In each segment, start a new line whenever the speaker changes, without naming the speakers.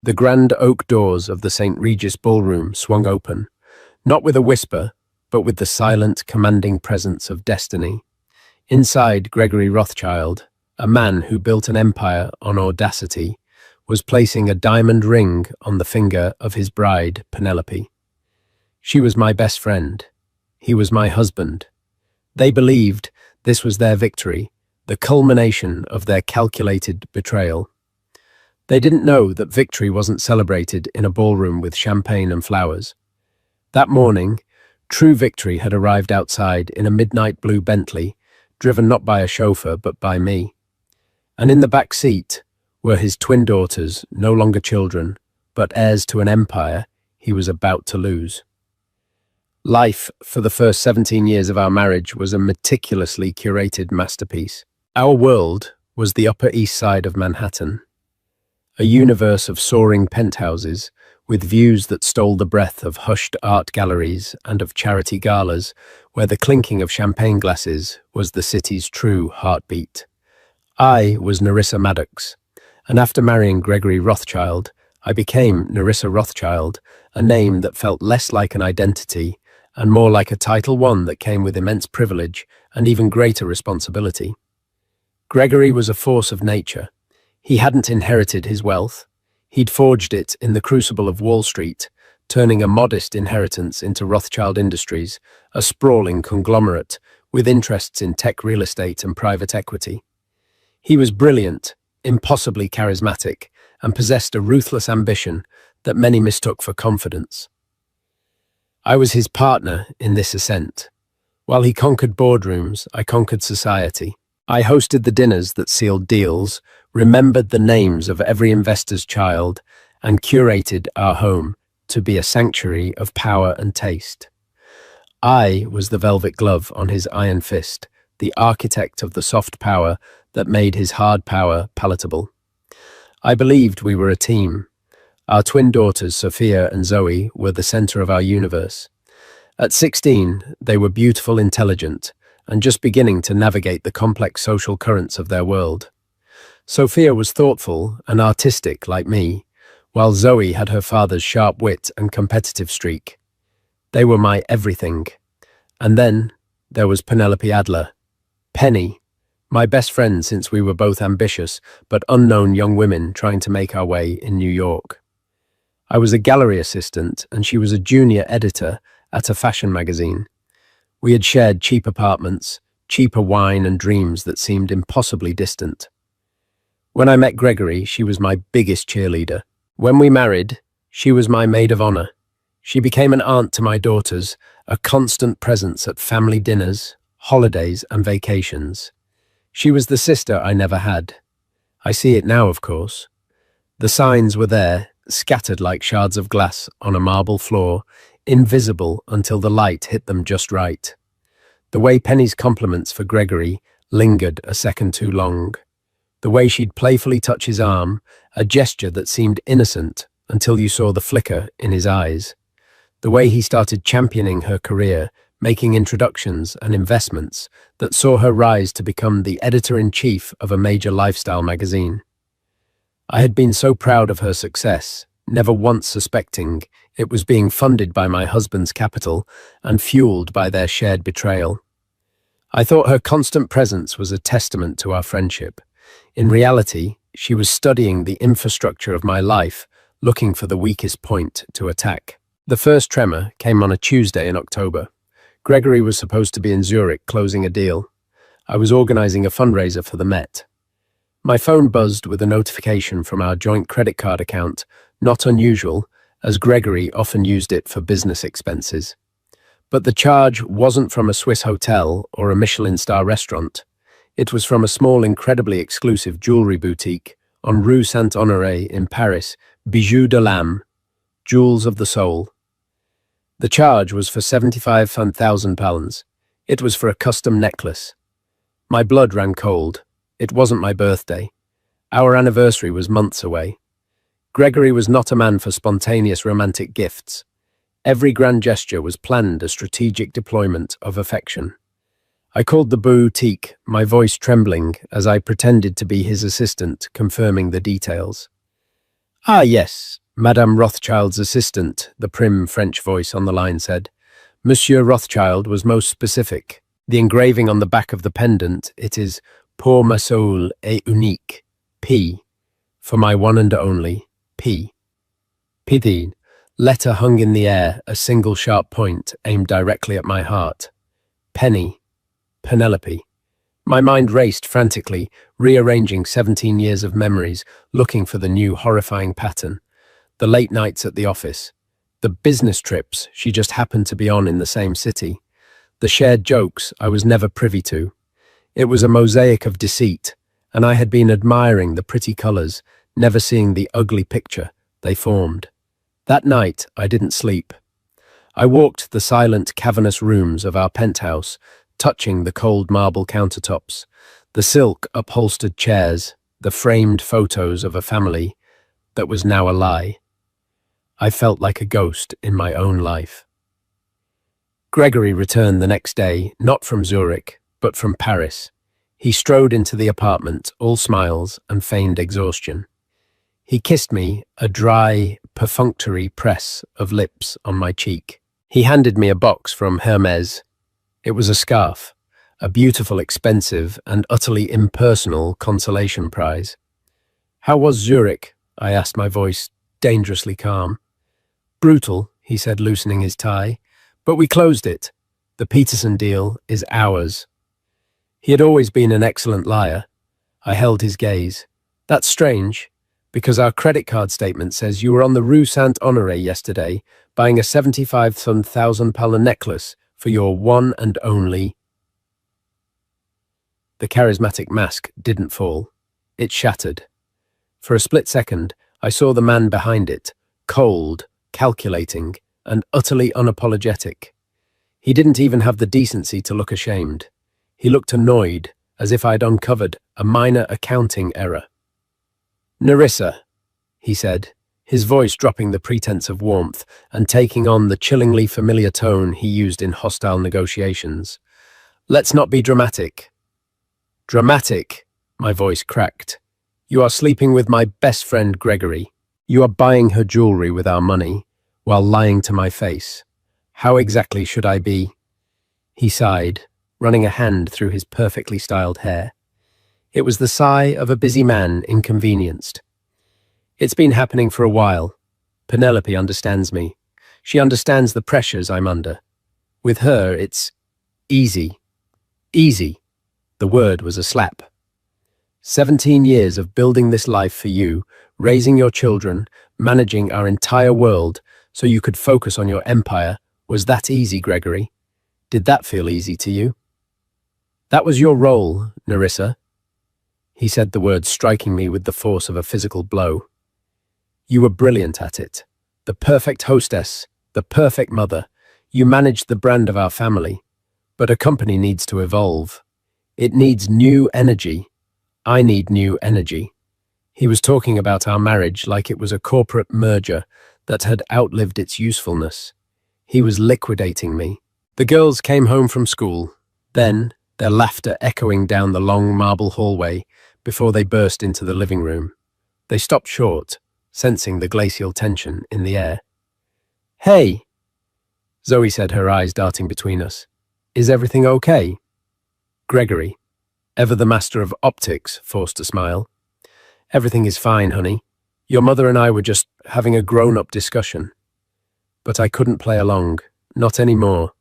The grand oak doors of the St. Regis ballroom swung open, not with a whisper, but with the silent, commanding presence of destiny. Inside, Gregory Rothschild, a man who built an empire on audacity, was placing a diamond ring on the finger of his bride, Penelope. She was my best friend. He was my husband. They believed this was their victory, the culmination of their calculated betrayal. They didn't know that victory wasn't celebrated in a ballroom with champagne and flowers. That morning, true victory had arrived outside in a midnight blue Bentley, driven not by a chauffeur but by me. And in the back seat were his twin daughters, no longer children, but heirs to an empire he was about to lose. Life for the first 17 years of our marriage was a meticulously curated masterpiece. Our world was the Upper East Side of Manhattan, a universe of soaring penthouses with views that stole the breath of hushed art galleries and of charity galas where the clinking of champagne glasses was the city's true heartbeat. I was Nerissa Maddox, and after marrying Gregory Rothschild, I became Nerissa Rothschild, a name that felt less like an identity and more like a title, one that came with immense privilege and even greater responsibility. Gregory was a force of nature. He hadn't inherited his wealth. He'd forged it in the crucible of Wall Street, turning a modest inheritance into Rothschild Industries, a sprawling conglomerate with interests in tech real estate and private equity. He was brilliant, impossibly charismatic, and possessed a ruthless ambition that many mistook for confidence. I was his partner in this ascent. While he conquered boardrooms, I conquered society. I hosted the dinners that sealed deals, remembered the names of every investor's child, and curated our home to be a sanctuary of power and taste. I was the velvet glove on his iron fist, the architect of the soft power that made his hard power palatable. I believed we were a team. Our twin daughters, Sophia and Zoe, were the center of our universe. At 16, they were beautiful, intelligent, and just beginning to navigate the complex social currents of their world. Sophia was thoughtful and artistic like me, while Zoe had her father's sharp wit and competitive streak. They were my everything. And then there was Penelope Adler, Penny, my best friend since we were both ambitious but unknown young women trying to make our way in New York. I was a gallery assistant and she was a junior editor at a fashion magazine. We had shared cheap apartments, cheaper wine and dreams that seemed impossibly distant. When I met Gregory, she was my biggest cheerleader. When we married, she was my maid of honor. She became an aunt to my daughters, a constant presence at family dinners, holidays and vacations. She was the sister I never had. I see it now, of course. The signs were there, scattered like shards of glass on a marble floor, invisible until the light hit them just right. The way Penny's compliments for Gregory lingered a second too long. The way she'd playfully touch his arm, a gesture that seemed innocent until you saw the flicker in his eyes. The way he started championing her career, making introductions and investments that saw her rise to become the editor-in-chief of a major lifestyle magazine. I had been so proud of her success, never once suspecting it was being funded by my husband's capital and fueled by their shared betrayal. I thought her constant presence was a testament to our friendship. In reality, she was studying the infrastructure of my life, looking for the weakest point to attack. The first tremor came on a Tuesday in October. Gregory was supposed to be in Zurich closing a deal. I was organizing a fundraiser for the Met. My phone buzzed with a notification from our joint credit card account, not unusual, as Gregory often used it for business expenses. But the charge wasn't from a Swiss hotel or a Michelin star restaurant. It was from a small, incredibly exclusive jewelry boutique on Rue Saint-Honoré in Paris, Bijoux de l'âme, Jewels of the Soul. The charge was for £75,000. It was for a custom necklace. My blood ran cold. It wasn't my birthday. Our anniversary was months away. Gregory was not a man for spontaneous romantic gifts. Every grand gesture was planned, a strategic deployment of affection. I called the boutique, my voice trembling as I pretended to be his assistant, confirming the details. "Ah, yes, Madame Rothschild's assistant, the prim French voice on the line said. Monsieur Rothschild was most specific. The engraving on the back of the pendant, it is Pour ma soul et unique, P, for my one and only, P. Pidine, letter hung in the air, a single sharp point aimed directly at my heart. Penny, Penelope. My mind raced frantically, rearranging 17 years of memories, looking for the new horrifying pattern. The late nights at the office. The business trips she just happened to be on in the same city. The shared jokes I was never privy to. It was a mosaic of deceit, and I had been admiring the pretty colours, never seeing the ugly picture they formed. That night I didn't sleep. I walked the silent, cavernous rooms of our penthouse, touching the cold marble countertops, the silk upholstered chairs, the framed photos of a family that was now a lie. I felt like a ghost in my own life. Gregory returned the next day, not from Zurich, but from Paris. He strode into the apartment, all smiles and feigned exhaustion. He kissed me, a dry, perfunctory press of lips on my cheek. He handed me a box from Hermès. It was a scarf, a beautiful, expensive, and utterly impersonal consolation prize. How was Zurich? I asked, my voice dangerously calm. Brutal, he said, loosening his tie, but we closed it. The Peterson deal is ours. He had always been an excellent liar. I held his gaze. That's strange, because our credit card statement says you were on the Rue Saint-Honoré yesterday, buying a 75,000 necklace for your one and only. The charismatic mask didn't fall. It shattered. For a split second, I saw the man behind it, cold, calculating, and utterly unapologetic. He didn't even have the decency to look ashamed. He looked annoyed, as if I'd uncovered a minor accounting error. Nerissa, he said, his voice dropping the pretense of warmth and taking on the chillingly familiar tone he used in hostile negotiations. Let's not be dramatic. Dramatic, my voice cracked. You are sleeping with my best friend Gregory. You are buying her jewelry with our money, while lying to my face. How exactly should I be? He sighed, running a hand through his perfectly styled hair. It was the sigh of a busy man inconvenienced. It's been happening for a while. Penelope understands me. She understands the pressures I'm under. With her, it's easy. Easy. The word was a slap. 17 years of building this life for you, raising your children, managing our entire world, so you could focus on your empire. Was that easy, Gregory? Did that feel easy to you? That was your role, Nerissa. He said the words, striking me with the force of a physical blow. You were brilliant at it. The perfect hostess, the perfect mother. You managed the brand of our family. But a company needs to evolve. It needs new energy. I need new energy. He was talking about our marriage like it was a corporate merger that had outlived its usefulness. He was liquidating me. The girls came home from school. Then, their laughter echoing down the long marble hallway before they burst into the living room. They stopped short, sensing the glacial tension in the air. Hey, Zoe said, her eyes darting between us. Is everything okay? Gregory, ever the master of optics, forced a smile. Everything is fine, honey. Your mother and I were just having a grown-up discussion. But I couldn't play along, not anymore.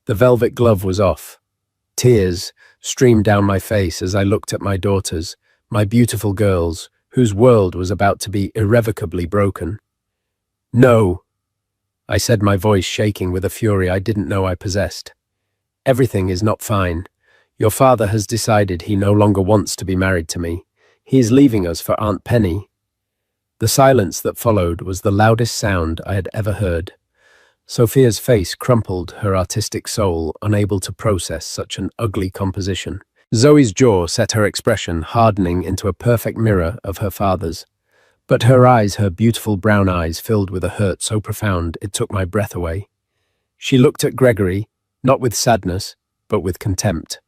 The velvet glove was off. Tears streamed down my face as I looked at my daughters, my beautiful girls, whose world was about to be irrevocably broken. No, I said, my voice shaking with a fury I didn't know I possessed. Everything is not fine. Your father has decided he no longer wants to be married to me. He is leaving us for Aunt Penny. The silence that followed was the loudest sound I had ever heard. Sophia's face crumpled, her artistic soul unable to process such an ugly composition. Zoe's jaw set her expression hardening into a perfect mirror of her father's. But her eyes, her beautiful brown eyes, filled with a hurt so profound it took my breath away. She looked at Gregory, not with sadness, but with contempt.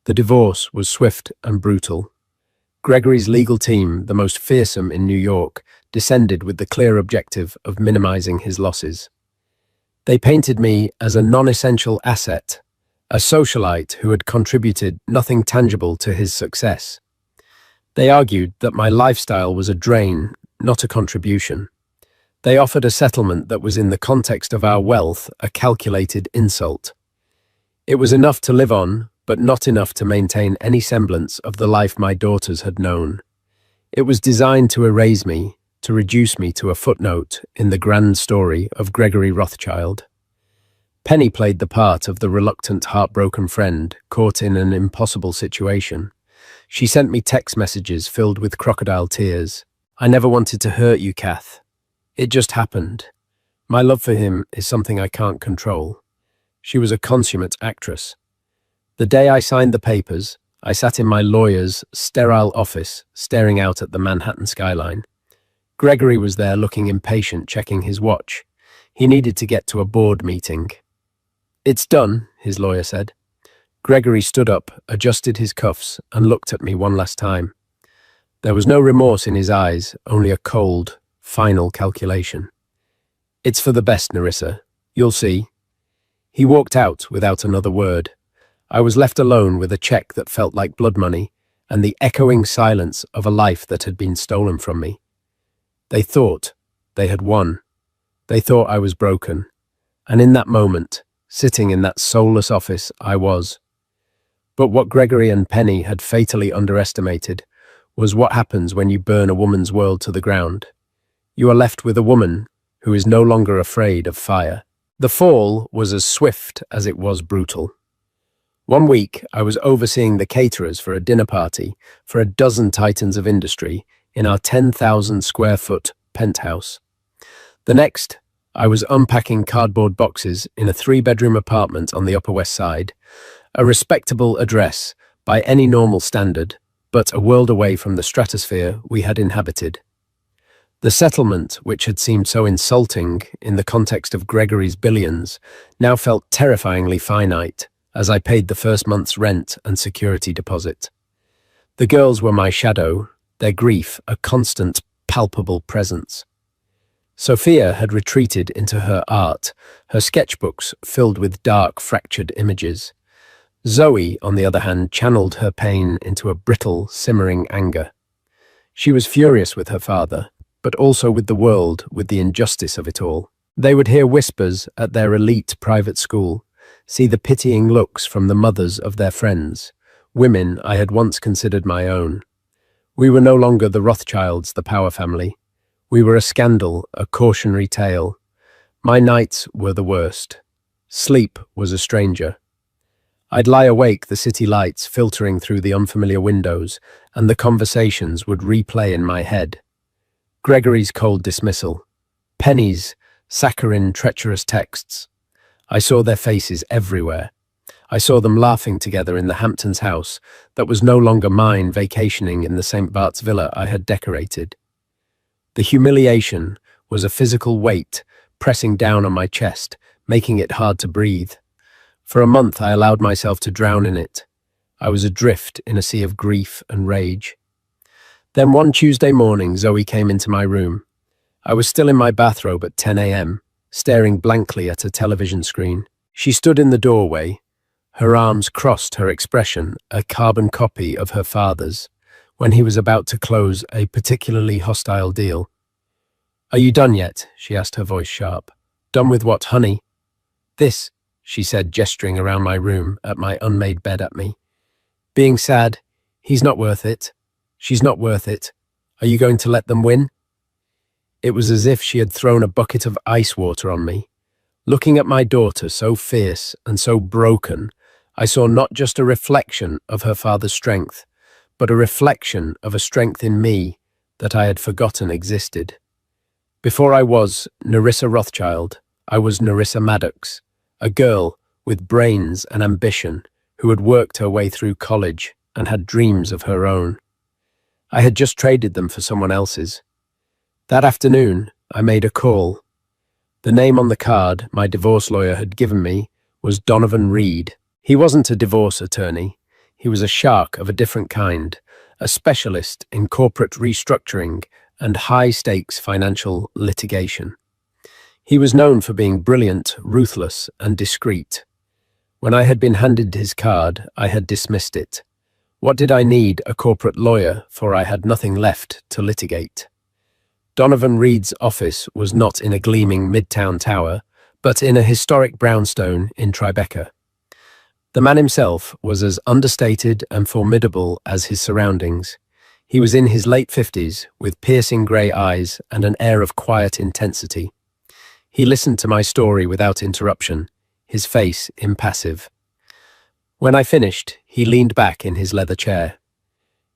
The divorce was swift and brutal. Gregory's legal team, the most fearsome in New York, descended with the clear objective of minimizing his losses. They painted me as a non-essential asset, a socialite who had contributed nothing tangible to his success. They argued that my lifestyle was a drain, not a contribution. They offered a settlement that was in the context of our wealth a calculated insult. It was enough to live on, but not enough to maintain any semblance of the life my daughters had known. It was designed to erase me, to reduce me to a footnote in the grand story of Gregory Rothschild. Penny played the part of the reluctant, heartbroken friend caught in an impossible situation. She sent me text messages filled with crocodile tears. "I never wanted to hurt you, Kath. It just happened. My love for him is something I can't control." She was a consummate actress. The day I signed the papers, I sat in my lawyer's sterile office, staring out at the Manhattan skyline. Gregory was there looking impatient, checking his watch. He needed to get to a board meeting. "It's done," his lawyer said. Gregory stood up, adjusted his cuffs, and looked at me one last time. There was no remorse in his eyes, only a cold, final calculation. "It's for the best, Nerissa. You'll see." He walked out without another word. I was left alone with a check that felt like blood money and the echoing silence of a life that had been stolen from me. They thought they had won. They thought I was broken. And in that moment, sitting in that soulless office, I was. But what Gregory and Penny had fatally underestimated was what happens when you burn a woman's world to the ground. You are left with a woman who is no longer afraid of fire. The fall was as swift as it was brutal. One week, I was overseeing the caterers for a dinner party for a dozen titans of industry in our 10,000 square foot penthouse. The next, I was unpacking cardboard boxes in a 3-bedroom apartment on the Upper West Side, a respectable address by any normal standard, but a world away from the stratosphere we had inhabited. The settlement, which had seemed so insulting in the context of Gregory's billions, now felt terrifyingly finite as I paid the first month's rent and security deposit. The girls were my shadow, their grief a constant, palpable presence. Sophia had retreated into her art, her sketchbooks filled with dark, fractured images. Zoe, on the other hand, channeled her pain into a brittle, simmering anger. She was furious with her father, but also with the world, with the injustice of it all. They would hear whispers at their elite private school, see the pitying looks from the mothers of their friends, women I had once considered my own. We were no longer the Rothschilds, the power family. We were a scandal, a cautionary tale. My nights were the worst. Sleep was a stranger. I'd lie awake, the city lights filtering through the unfamiliar windows, and the conversations would replay in my head. Gregory's cold dismissal. Penny's saccharine, treacherous texts. I saw their faces everywhere. I saw them laughing together in the Hamptons house that was no longer mine, vacationing in the St. Bart's villa I had decorated. The humiliation was a physical weight pressing down on my chest, making it hard to breathe. For a month I allowed myself to drown in it. I was adrift in a sea of grief and rage. Then one Tuesday morning, Zoe came into my room. I was still in my bathrobe at 10 a.m., staring blankly at a television screen. She stood in the doorway, her arms crossed, her expression a carbon copy of her father's, when he was about to close a particularly hostile deal. "Are you done yet?" she asked, her voice sharp. "Done with what, honey?" "This," she said, gesturing around my room at my unmade bed at me. "Being sad. He's not worth it. She's not worth it. Are you going to let them win?" It was as if she had thrown a bucket of ice water on me. Looking at my daughter, so fierce and so broken, I saw not just a reflection of her father's strength, but a reflection of a strength in me that I had forgotten existed. Before I was Nerissa Rothschild, I was Nerissa Maddox, a girl with brains and ambition who had worked her way through college and had dreams of her own. I had just traded them for someone else's. That afternoon, I made a call. The name on the card my divorce lawyer had given me was Donovan Reed. He wasn't a divorce attorney. He was a shark of a different kind, a specialist in corporate restructuring and high-stakes financial litigation. He was known for being brilliant, ruthless, and discreet. When I had been handed his card, I had dismissed it. What did I need a corporate lawyer for? I had nothing left to litigate. Donovan Reed's office was not in a gleaming midtown tower, but in a historic brownstone in Tribeca. The man himself was as understated and formidable as his surroundings. He was in his late 50s, with piercing grey eyes and an air of quiet intensity. He listened to my story without interruption, his face impassive. When I finished, he leaned back in his leather chair.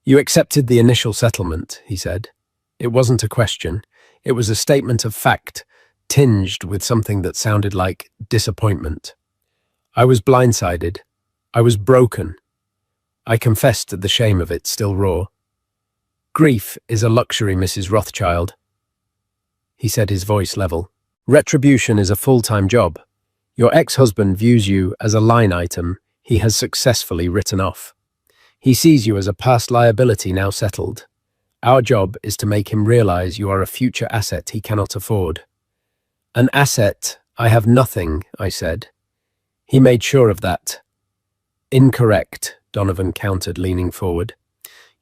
"You accepted the initial settlement," he said. It wasn't a question. It was a statement of fact, tinged with something that sounded like disappointment. I was blindsided. I was broken. I confessed the shame of it, still raw. "Grief is a luxury, Mrs. Rothschild," he said, his voice level. "Retribution is a full-time job. Your ex-husband views you as a line item he has successfully written off. He sees you as a past liability now settled. Our job is to make him realize you are a future asset he cannot afford." "An asset? I have nothing," I said. He made sure of that. "Incorrect," Donovan countered, leaning forward.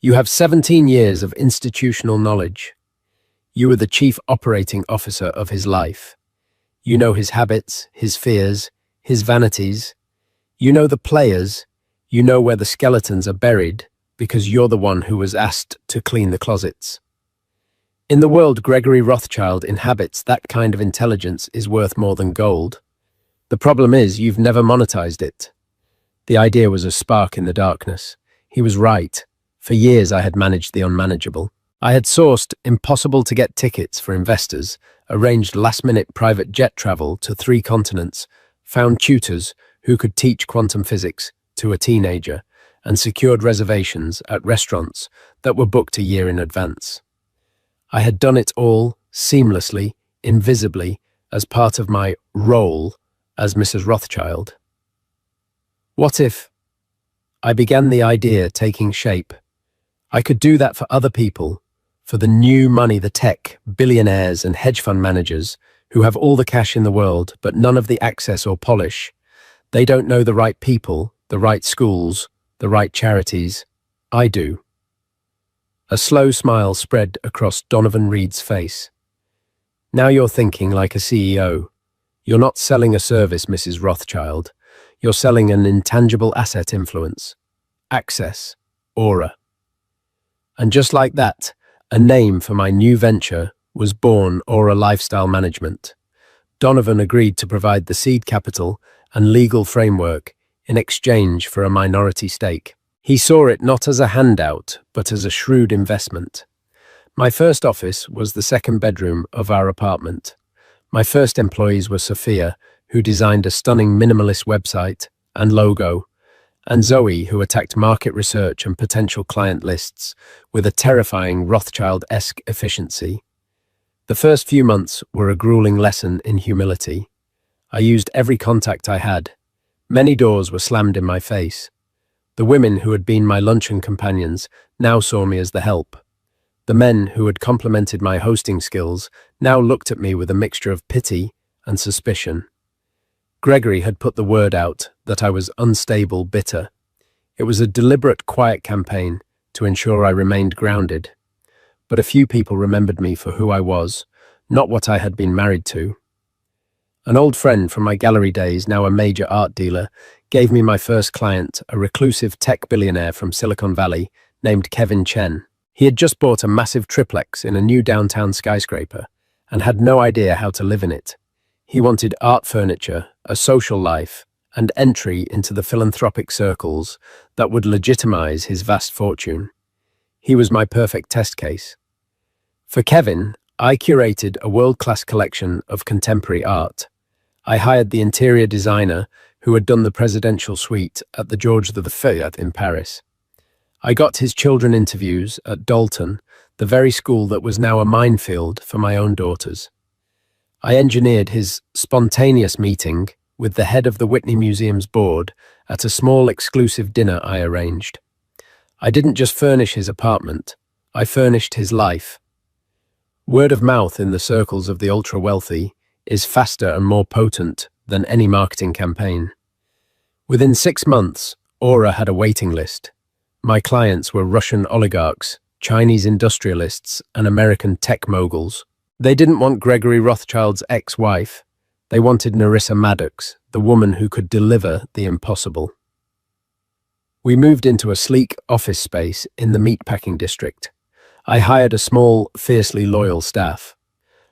"You have 17 years of institutional knowledge. You were the chief operating officer of his life. You know his habits, his fears, his vanities. You know the players. You know where the skeletons are buried, because you're the one who was asked to clean the closets. In the world Gregory Rothschild inhabits, that kind of intelligence is worth more than gold. The problem is you've never monetized it." The idea was a spark in the darkness. He was right. For years I had managed the unmanageable. I had sourced impossible-to-get tickets for investors, arranged last-minute private jet travel to 3 continents, found tutors who could teach quantum physics to a teenager, and secured reservations at restaurants that were booked a year in advance. I had done it all seamlessly, invisibly, as part of my role as Mrs. Rothschild. What if I began the idea taking shape? I could do that for other people, for the new money, the tech, billionaires and hedge fund managers who have all the cash in the world but none of the access or polish. They don't know the right people, the right schools, the right charities. I do. A slow smile spread across Donovan Reed's face. "Now you're thinking like a CEO. You're not selling a service, Mrs. Rothschild. You're selling an intangible asset: influence, access, aura." And just like that, a name for my new venture was born: Aura Lifestyle Management. Donovan agreed to provide the seed capital and legal framework in exchange for a minority stake. He saw it not as a handout, but as a shrewd investment. My first office was the second bedroom of our apartment. My first employees were Sophia, who designed a stunning minimalist website and logo, and Zoe, who attacked market research and potential client lists with a terrifying Rothschild-esque efficiency. The first few months were a grueling lesson in humility. I used every contact I had. Many doors were slammed in my face. The women who had been my luncheon companions now saw me as the help. The men who had complimented my hosting skills now looked at me with a mixture of pity and suspicion. Gregory had put the word out that I was unstable, bitter. It was a deliberate, quiet campaign to ensure I remained grounded. But a few people remembered me for who I was, not what I had been married to. An old friend from my gallery days, now a major art dealer, gave me my first client, a reclusive tech billionaire from Silicon Valley named Kevin Chen. He had just bought a massive triplex in a new downtown skyscraper and had no idea how to live in it. He wanted art furniture, a social life, and entry into the philanthropic circles that would legitimize his vast fortune. He was my perfect test case. For Kevin, I curated a world-class collection of contemporary art. I hired the interior designer who had done the presidential suite at the Georges V in Paris. I got his children interviews at Dalton, the very school that was now a minefield for my own daughters. I engineered his spontaneous meeting with the head of the Whitney Museum's board at a small exclusive dinner I arranged. I didn't just furnish his apartment, I furnished his life. Word of mouth in the circles of the ultra-wealthy is faster and more potent than any marketing campaign. Within 6 months, Aura had a waiting list. My clients were Russian oligarchs, Chinese industrialists, and American tech moguls. They didn't want Gregory Rothschild's ex-wife. They wanted Narissa Maddox, the woman who could deliver the impossible. We moved into a sleek office space in the meatpacking district. I hired a small, fiercely loyal staff.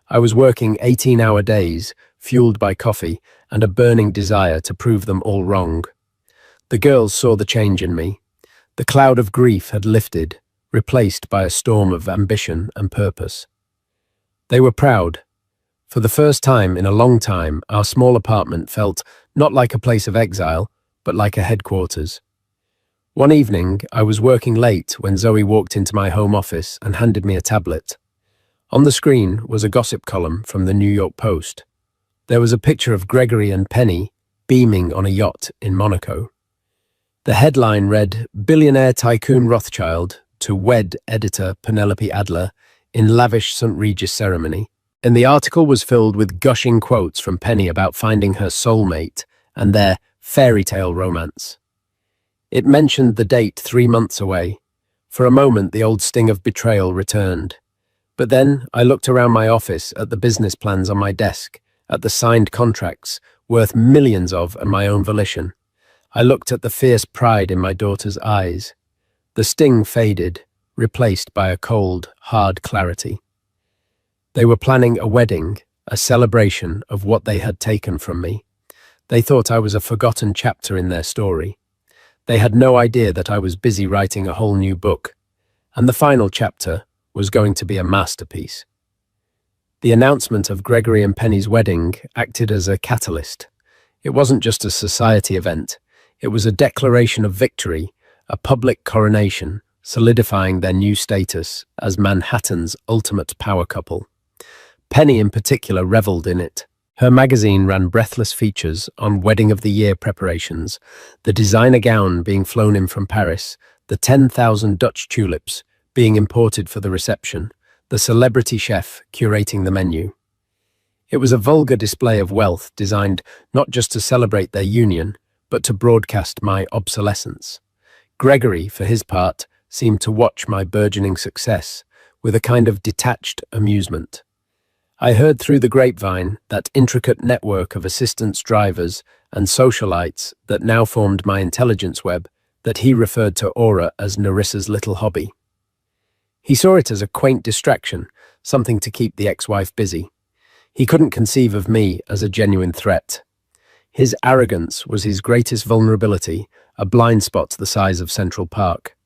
I was working 18-hour days, fueled by coffee and a burning desire to prove them all wrong. The girls saw the change in me. The cloud of grief had lifted, replaced by a storm of ambition and purpose. They were proud. For the first time in a long time, our small apartment felt not like a place of exile, but like a headquarters. One evening, I was working late when Zoe walked into my home office and handed me a tablet. On the screen was a gossip column from the New York Post. There was a picture of Gregory and Penny beaming on a yacht in Monaco. The headline read, "Billionaire tycoon Rothschild to wed editor Penelope Adler in lavish St. Regis ceremony." And the article was filled with gushing quotes from Penny about finding her soulmate and their fairy tale romance. It mentioned the date 3 months away. For a moment, the old sting of betrayal returned. But then I looked around my office at the business plans on my desk, at the signed contracts, worth millions of and my own volition. I looked at the fierce pride in my daughter's eyes. The sting faded, replaced by a cold, hard clarity. They were planning a wedding, a celebration of what they had taken from me. They thought I was a forgotten chapter in their story. They had no idea that I was busy writing a whole new book, and the final chapter was going to be a masterpiece. The announcement of Gregory and Penny's wedding acted as a catalyst. It wasn't just a society event. It was a declaration of victory, a public coronation, solidifying their new status as Manhattan's ultimate power couple. Penny in particular reveled in it. Her magazine ran breathless features on wedding of the year preparations, the designer gown being flown in from Paris, the 10,000 Dutch tulips being imported for the reception, the celebrity chef curating the menu. It was a vulgar display of wealth designed not just to celebrate their union, but to broadcast my obsolescence. Gregory, for his part, seemed to watch my burgeoning success with a kind of detached amusement. I heard through the grapevine that intricate network of assistants, drivers, and socialites that now formed my intelligence web that he referred to Aura as Narissa's little hobby. He saw it as a quaint distraction, something to keep the ex-wife busy. He couldn't conceive of me as a genuine threat. His arrogance was his greatest vulnerability, a blind spot the size of Central Park.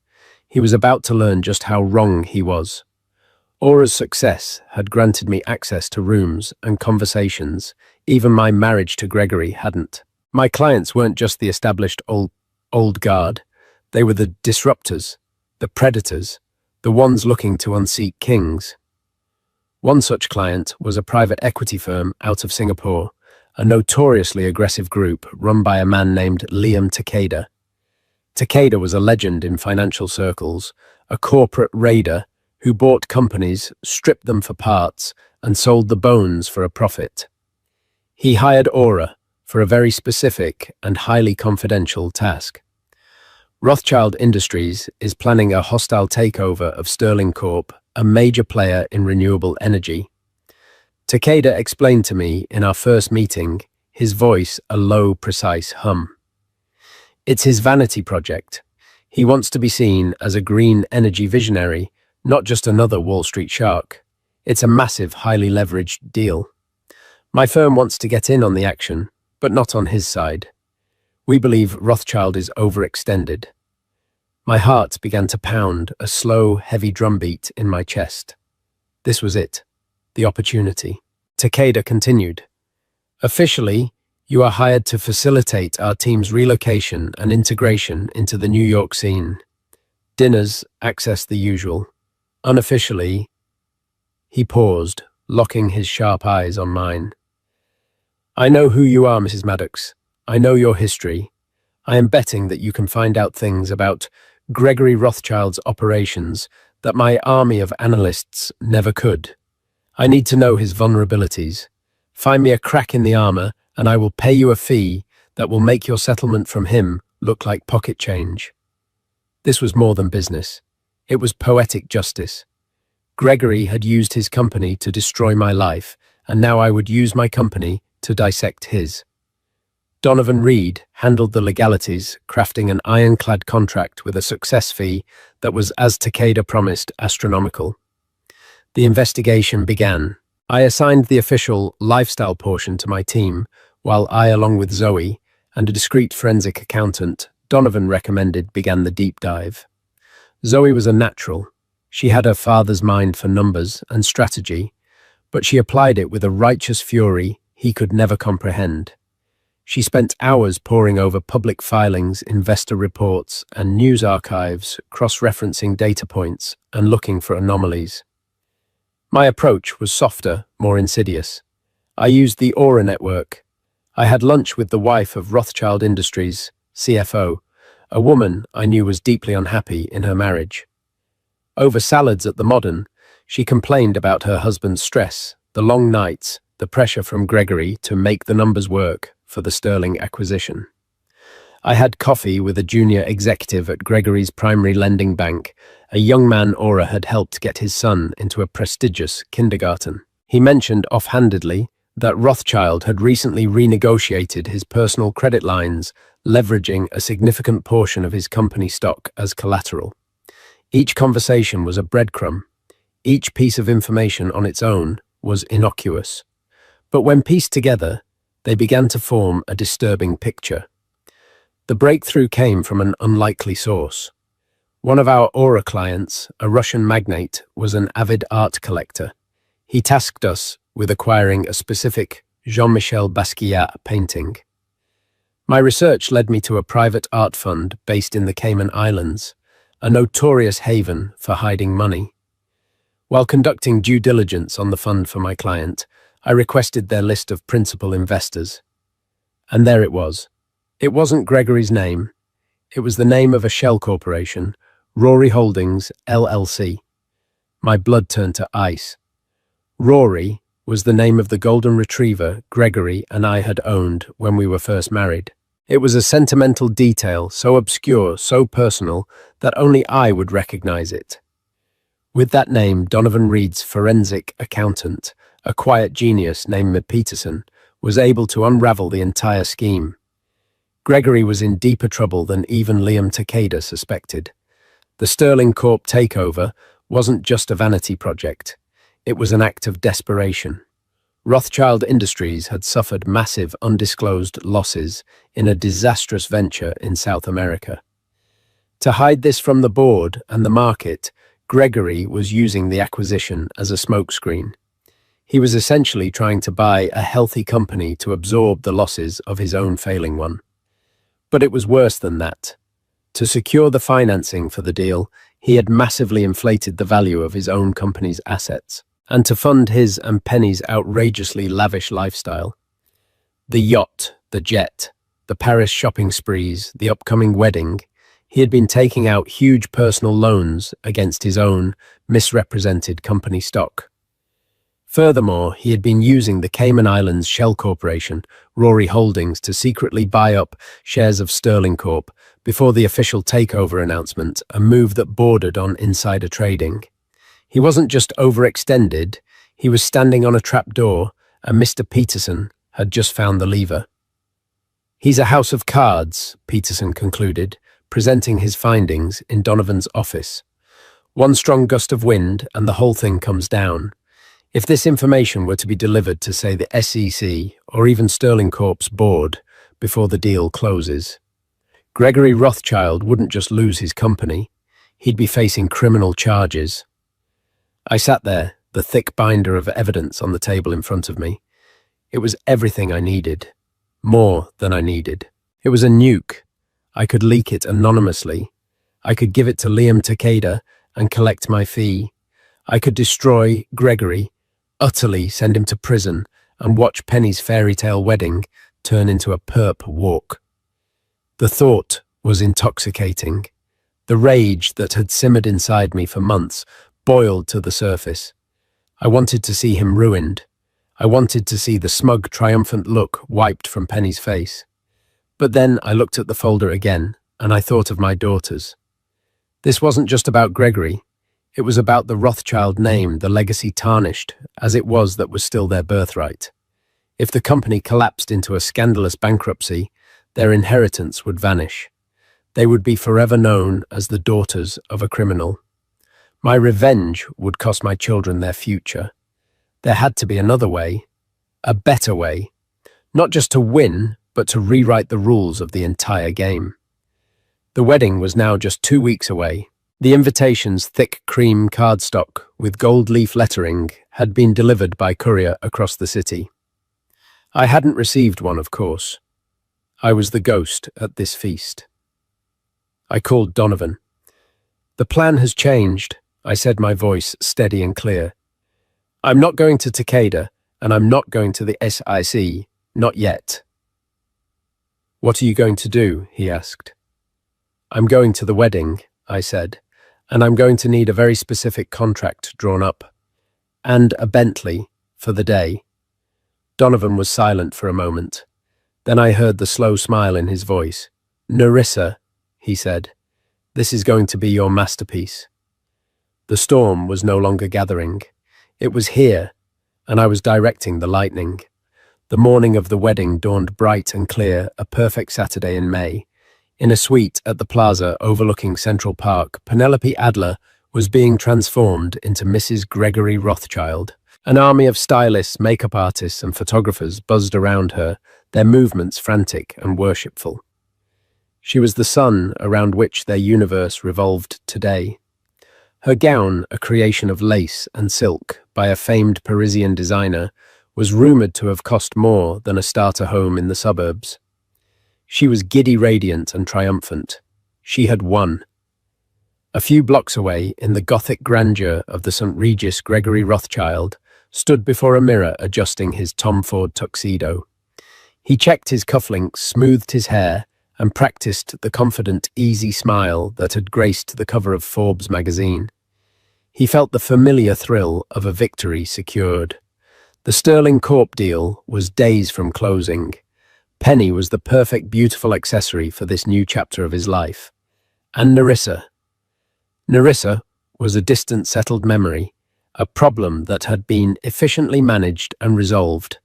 He was about to learn just how wrong he was. Aura's success had granted me access to rooms and conversations even my marriage to Gregory hadn't. My clients weren't just the established old guard. They were the disruptors, the predators, the ones looking to unseat kings. One such client was a private equity firm out of Singapore, a notoriously aggressive group run by a man named Liam Takeda. Takeda was a legend in financial circles, a corporate raider who bought companies, stripped them for parts, and sold the bones for a profit. He hired Aura for a very specific and highly confidential task. Rothschild Industries is planning a hostile takeover of Sterling Corp, a major player in renewable energy. Takeda explained to me in our first meeting, his voice a low, precise hum. It's his vanity project. He wants to be seen as a green energy visionary, not just another Wall Street shark. It's a massive, highly leveraged deal. My firm wants to get in on the action, but not on his side. We believe Rothschild is overextended. My heart began to pound, a slow, heavy drumbeat in my chest. This was it, the opportunity. Takeda continued. Officially, you are hired to facilitate our team's relocation and integration into the New York scene. Dinners, access the usual. Unofficially, he paused, locking his sharp eyes on mine. I know who you are, Mrs. Maddox. I know your history. I am betting that you can find out things about Gregory Rothschild's operations that my army of analysts never could. I need to know his vulnerabilities. Find me a crack in the armor, and I will pay you a fee that will make your settlement from him look like pocket change. This was more than business. It was poetic justice. Gregory had used his company to destroy my life, and now I would use my company to dissect his. Donovan Reed handled the legalities, crafting an ironclad contract with a success fee that was, as Takeda promised, astronomical. The investigation began. I assigned the official lifestyle portion to my team, while I, along with Zoe and a discreet forensic accountant, Donovan recommended, began the deep dive. Zoe was a natural. She had her father's mind for numbers and strategy, but she applied it with a righteous fury he could never comprehend. She spent hours poring over public filings, investor reports, and news archives, cross-referencing data points and looking for anomalies. My approach was softer, more insidious. I used the Aura network. I had lunch with the wife of Rothschild Industries, CFO, a woman I knew was deeply unhappy in her marriage. Over salads at the Modern, she complained about her husband's stress, the long nights, the pressure from Gregory to make the numbers work for the Sterling acquisition. I had coffee with a junior executive at Gregory's primary lending bank, a young man Aura had helped get his son into a prestigious kindergarten. He mentioned offhandedly that Rothschild had recently renegotiated his personal credit lines, leveraging a significant portion of his company stock as collateral. Each conversation was a breadcrumb. Each piece of information on its own was innocuous. But when pieced together, they began to form a disturbing picture. The breakthrough came from an unlikely source. One of our Aura clients, a Russian magnate, was an avid art collector. He tasked us with acquiring a specific Jean-Michel Basquiat painting. My research led me to a private art fund based in the Cayman Islands, a notorious haven for hiding money. While conducting due diligence on the fund for my client, I requested their list of principal investors. And there it was. It wasn't Gregory's name. It was the name of a shell corporation, Rory Holdings, LLC. My blood turned to ice. Rory was the name of the golden retriever Gregory and I had owned when we were first married. It was a sentimental detail, so obscure, so personal, that only I would recognize it. With that name, Donovan Reed's forensic accountant, a quiet genius named Peterson, was able to unravel the entire scheme. Gregory was in deeper trouble than even Liam Takeda suspected. The Sterling Corp takeover wasn't just a vanity project. It was an act of desperation. Rothschild Industries had suffered massive undisclosed losses in a disastrous venture in South America. To hide this from the board and the market, Gregory was using the acquisition as a smokescreen. He was essentially trying to buy a healthy company to absorb the losses of his own failing one. But it was worse than that. To secure the financing for the deal, he had massively inflated the value of his own company's assets, and to fund his and Penny's outrageously lavish lifestyle. The yacht, the jet, the Paris shopping sprees, the upcoming wedding, he had been taking out huge personal loans against his own misrepresented company stock. Furthermore, he had been using the Cayman Islands shell corporation, Rory Holdings, to secretly buy up shares of Sterling Corp before the official takeover announcement, a move that bordered on insider trading. He wasn't just overextended, he was standing on a trapdoor, and Mr. Peterson had just found the lever. "He's a house of cards," Peterson concluded, presenting his findings in Donovan's office. "One strong gust of wind and the whole thing comes down. If this information were to be delivered to, say, the SEC or even Sterling Corp's board before the deal closes, Gregory Rothschild wouldn't just lose his company, he'd be facing criminal charges." I sat there, the thick binder of evidence on the table in front of me. It was everything I needed, more than I needed. It was a nuke. I could leak it anonymously. I could give it to Liam Takeda and collect my fee. I could destroy Gregory, utterly send him to prison, and watch Penny's fairy tale wedding turn into a perp walk. The thought was intoxicating. The rage that had simmered inside me for months boiled to the surface. I wanted to see him ruined. I wanted to see the smug, triumphant look wiped from Penny's face. But then I looked at the folder again, and I thought of my daughters. This wasn't just about Gregory. It was about the Rothschild name, the legacy tarnished, as it was that was still their birthright. If the company collapsed into a scandalous bankruptcy, their inheritance would vanish. They would be forever known as the daughters of a criminal. My revenge would cost my children their future. There had to be another way, a better way, not just to win, but to rewrite the rules of the entire game. The wedding was now just 2 weeks away. The invitation's thick cream cardstock with gold leaf lettering had been delivered by courier across the city. I hadn't received one, of course. I was the ghost at this feast. I called Donovan. "The plan has changed," I said, my voice steady and clear. "I'm not going to Takeda, and I'm not going to the SIC, not yet." "What are you going to do?" he asked. "I'm going to the wedding," I said, "and I'm going to need a very specific contract drawn up. And a Bentley for the day." Donovan was silent for a moment. Then I heard the slow smile in his voice. "Nerissa," he said, "this is going to be your masterpiece." The storm was no longer gathering. It was here, and I was directing the lightning. The morning of the wedding dawned bright and clear, a perfect Saturday in May. In a suite at the plaza overlooking Central Park, Penelope Adler was being transformed into Mrs. Gregory Rothschild. An army of stylists, makeup artists, and photographers buzzed around her, their movements frantic and worshipful. She was the sun around which their universe revolved today. Her gown, a creation of lace and silk by a famed Parisian designer, was rumoured to have cost more than a starter home in the suburbs. She was giddy radiant and triumphant. She had won. A few blocks away, in the Gothic grandeur of the St. Regis, Gregory Rothschild stood before a mirror adjusting his Tom Ford tuxedo. He checked his cufflinks, smoothed his hair, and practiced the confident, easy smile that had graced the cover of Forbes magazine. He felt the familiar thrill of a victory secured. The Sterling Corp deal was days from closing. Penny was the perfect, beautiful accessory for this new chapter of his life. And Nerissa. Nerissa was a distant, settled memory, a problem that had been efficiently managed and resolved.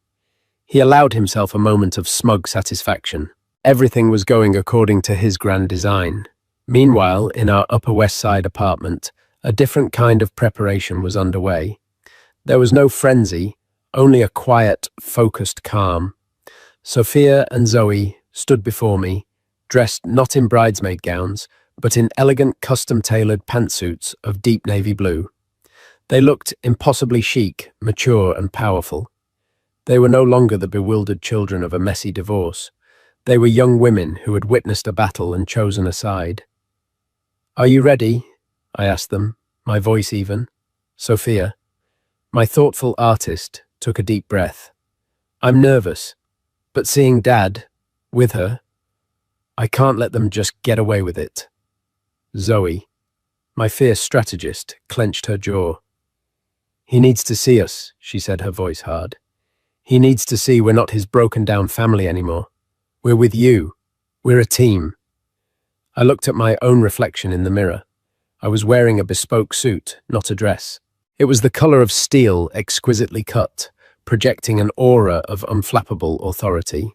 He allowed himself a moment of smug satisfaction. Everything was going according to his grand design. Meanwhile, in our Upper West Side apartment, a different kind of preparation was underway. There was no frenzy, only a quiet, focused calm. Sophia and Zoe stood before me, dressed not in bridesmaid gowns, but in elegant, custom-tailored pantsuits of deep navy blue. They looked impossibly chic, mature, and powerful. They were no longer the bewildered children of a messy divorce. They were young women who had witnessed a battle and chosen a side. "Are you ready?" I asked them, my voice even. Sophia, my thoughtful artist, took a deep breath. "I'm nervous, but seeing Dad with her, I can't let them just get away with it." Zoe, my fierce strategist, clenched her jaw. "He needs to see us," she said, her voice hard. "He needs to see we're not his broken-down family anymore. We're with you. We're a team." I looked at my own reflection in the mirror. I was wearing a bespoke suit, not a dress. It was the color of steel, exquisitely cut, projecting an aura of unflappable authority.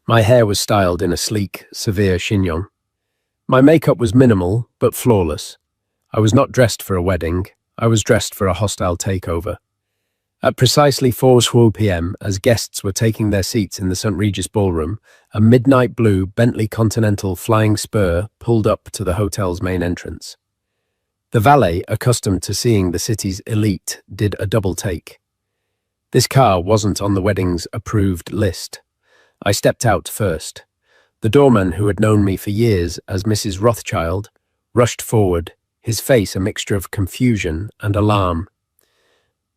My hair was styled in a sleek, severe chignon. My makeup was minimal, but flawless. I was not dressed for a wedding. I was dressed for a hostile takeover. At precisely 4:00 p.m., as guests were taking their seats in the St. Regis ballroom, a midnight blue Bentley Continental Flying Spur pulled up to the hotel's main entrance. The valet, accustomed to seeing the city's elite, did a double take. This car wasn't on the wedding's approved list. I stepped out first. The doorman, who had known me for years as Mrs. Rothschild, rushed forward, his face a mixture of confusion and alarm.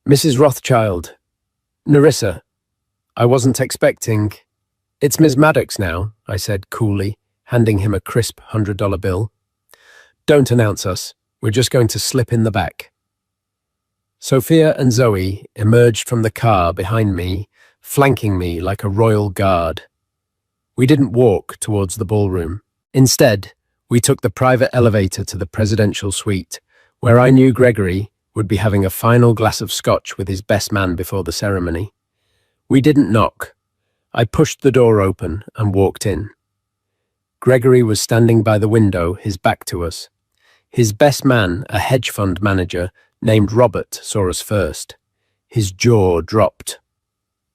"Mrs. Rothschild, Nerissa, I wasn't expecting—" "It's Miss Maddox now," I said coolly, handing him a crisp $100 bill. "Don't announce us. We're just going to slip in the back." Sophia and Zoe emerged from the car behind me, flanking me like a royal guard. We didn't walk towards the ballroom. Instead, we took the private elevator to the presidential suite, where I knew Gregory would be having a final glass of scotch with his best man before the ceremony. We didn't knock. I pushed the door open and walked in. Gregory was standing by the window, his back to us. His best man, a hedge fund manager named Robert, saw us first. His jaw dropped.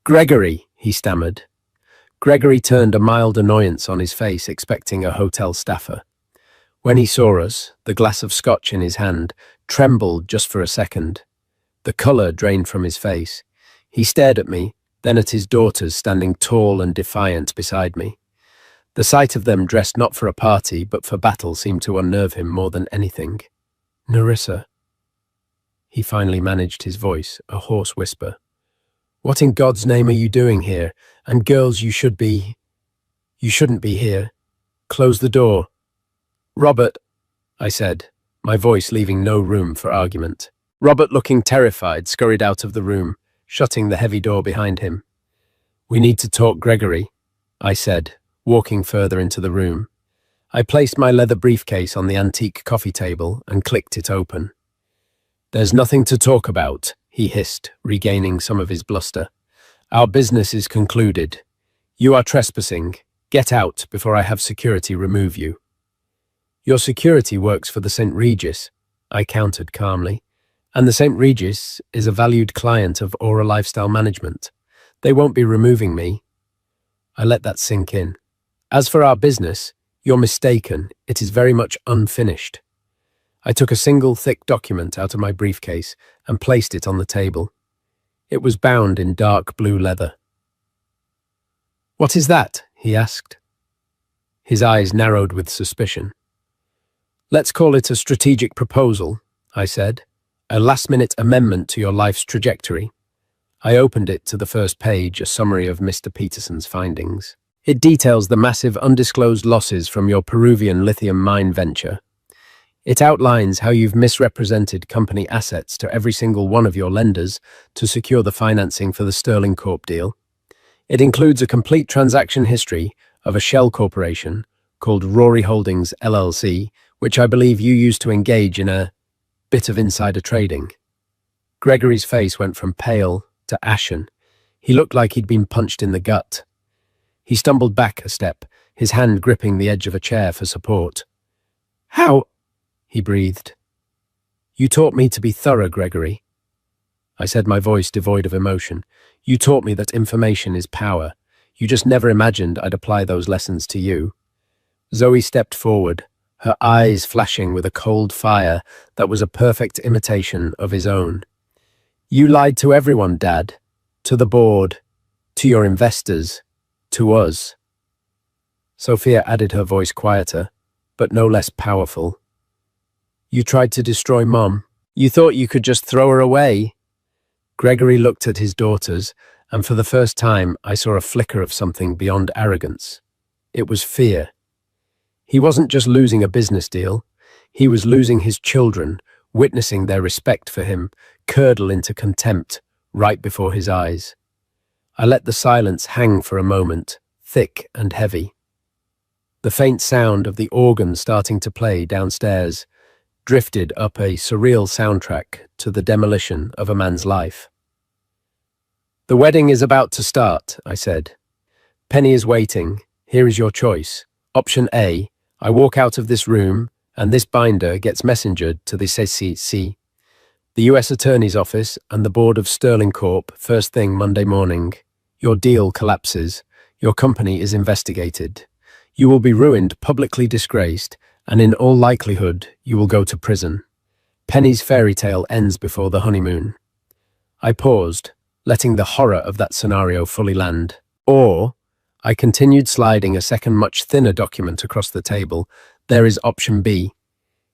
"Gregory," he stammered. Gregory turned a mild annoyance on his face, expecting a hotel staffer. When he saw us, the glass of scotch in his hand trembled just for a second. The colour drained from his face. He stared at me, then at his daughters standing tall and defiant beside me. The sight of them dressed not for a party but for battle seemed to unnerve him more than anything. "Nerissa," he finally managed his voice, a hoarse whisper. "What in God's name are you doing here? And girls, you shouldn't be here. Close the door." "Robert," I said, my voice leaving no room for argument. Robert, looking terrified, scurried out of the room, shutting the heavy door behind him. "We need to talk, Gregory," I said, walking further into the room. I placed my leather briefcase on the antique coffee table and clicked it open. "There's nothing to talk about," he hissed, regaining some of his bluster. "Our business is concluded. You are trespassing. Get out before I have security remove you." "Your security works for the St. Regis," I countered calmly, "and the St. Regis is a valued client of Aura Lifestyle Management. They won't be removing me." I let that sink in. "As for our business, you're mistaken. It is very much unfinished." I took a single thick document out of my briefcase and placed it on the table. It was bound in dark blue leather. "What is that?" he asked. His eyes narrowed with suspicion. "Let's call it a strategic proposal," I said. "A last-minute amendment to your life's trajectory." I opened it to the first page, a summary of Mr. Peterson's findings. It details the massive undisclosed losses from your Peruvian lithium mine venture. It outlines how you've misrepresented company assets to every single one of your lenders to secure the financing for the Sterling Corp deal. It includes a complete transaction history of a shell corporation called Rory Holdings LLC, which I believe you used to engage in a bit of insider trading. Gregory's face went from pale to ashen. He looked like he'd been punched in the gut. He stumbled back a step, his hand gripping the edge of a chair for support. "How?" he breathed. "You taught me to be thorough, Gregory," I said, my voice devoid of emotion. "You taught me that information is power. You just never imagined I'd apply those lessons to you." Zoe stepped forward, her eyes flashing with a cold fire that was a perfect imitation of his own. "You lied to everyone, Dad. To the board, to your investors, to us." Sophia added, her voice quieter, but no less powerful. "You tried to destroy Mom. You thought you could just throw her away." Gregory looked at his daughters, and for the first time I saw a flicker of something beyond arrogance. It was fear. He wasn't just losing a business deal. He was losing his children, witnessing their respect for him curdle into contempt right before his eyes. I let the silence hang for a moment, thick and heavy. The faint sound of the organ starting to play downstairs drifted up a surreal soundtrack to the demolition of a man's life. "The wedding is about to start," I said. "Penny is waiting. Here is your choice. Option A, I walk out of this room and this binder gets messengered to the SEC, the US Attorney's Office and the Board of Sterling Corp first thing Monday morning. Your deal collapses. Your company is investigated. You will be ruined, publicly disgraced, and in all likelihood, you will go to prison. Penny's fairy tale ends before the honeymoon." I paused, letting the horror of that scenario fully land. Or, I continued, sliding a second much thinner document across the table, there is option B.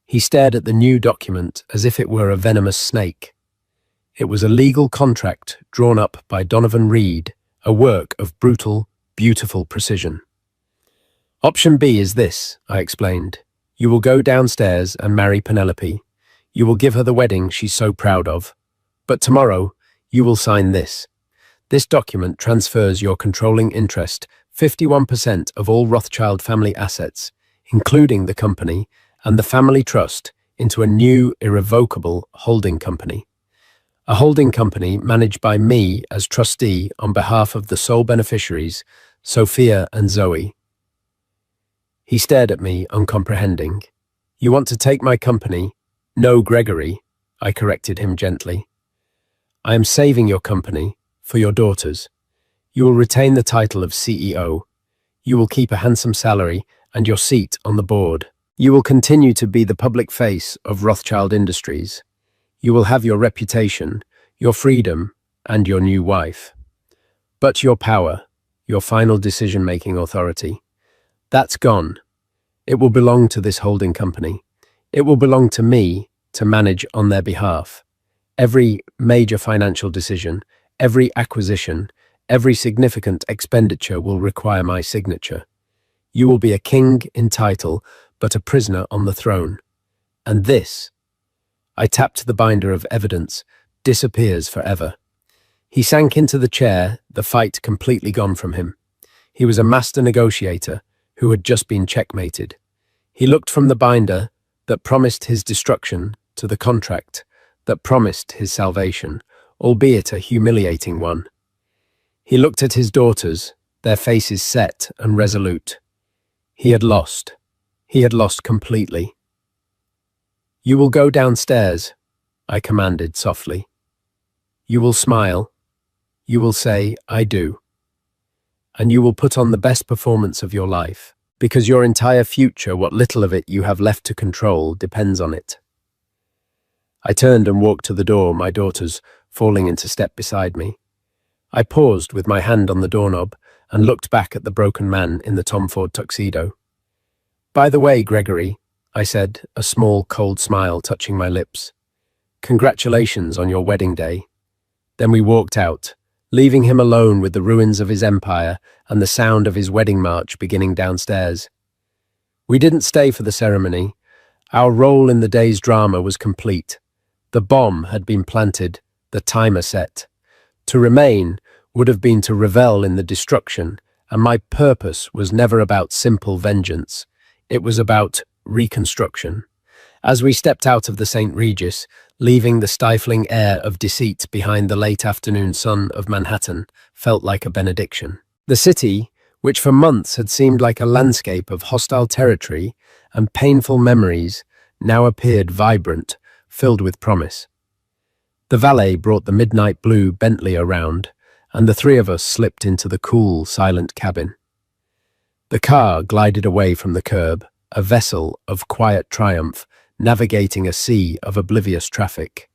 He stared at the new document as if it were a venomous snake. It was a legal contract drawn up by Donovan Reed, a work of brutal, beautiful precision. "Option B is this," I explained. "You will go downstairs and marry Penelope. You will give her the wedding she's so proud of. But tomorrow, you will sign this. This document transfers your controlling interest, 51% of all Rothschild family assets, including the company and the family trust, into a new irrevocable holding company. A holding company managed by me as trustee on behalf of the sole beneficiaries, Sophia and Zoe. He stared at me, uncomprehending. You want to take my company? No, Gregory, I corrected him gently. I am saving your company for your daughters. You will retain the title of CEO. You will keep a handsome salary and your seat on the board. You will continue to be the public face of Rothschild Industries. You will have your reputation, your freedom, and your new wife. But your power, your final decision-making authority, that's gone. It will belong to this holding company. It will belong to me to manage on their behalf. Every major financial decision, every acquisition, every significant expenditure will require my signature. You will be a king in title, but a prisoner on the throne. And this, I tapped the binder of evidence, disappears forever. He sank into the chair, the fight completely gone from him. He was a master negotiator who had just been checkmated. He looked from the binder that promised his destruction to the contract that promised his salvation, albeit a humiliating one. He looked at his daughters, their faces set and resolute. He had lost. He had lost completely. You will go downstairs, I commanded softly. You will smile. You will say, I do. And you will put on the best performance of your life, because your entire future, what little of it you have left to control, depends on it. I turned and walked to the door, my daughters falling into step beside me. I paused with my hand on the doorknob and looked back at the broken man in the Tom Ford tuxedo. By the way, Gregory, I said, a small, cold smile touching my lips. Congratulations on your wedding day. Then we walked out, leaving him alone with the ruins of his empire and the sound of his wedding march beginning downstairs. We didn't stay for the ceremony. Our role in the day's drama was complete. The bomb had been planted, the timer set. To remain would have been to revel in the destruction, and my purpose was never about simple vengeance. It was about reconstruction. As we stepped out of the St. Regis, leaving the stifling air of deceit behind, the late afternoon sun of Manhattan felt like a benediction. The city, which for months had seemed like a landscape of hostile territory and painful memories, now appeared vibrant, filled with promise. The valet brought the midnight blue Bentley around, and the three of us slipped into the cool, silent cabin. The car glided away from the curb, a vessel of quiet triumph, navigating a sea of oblivious traffic.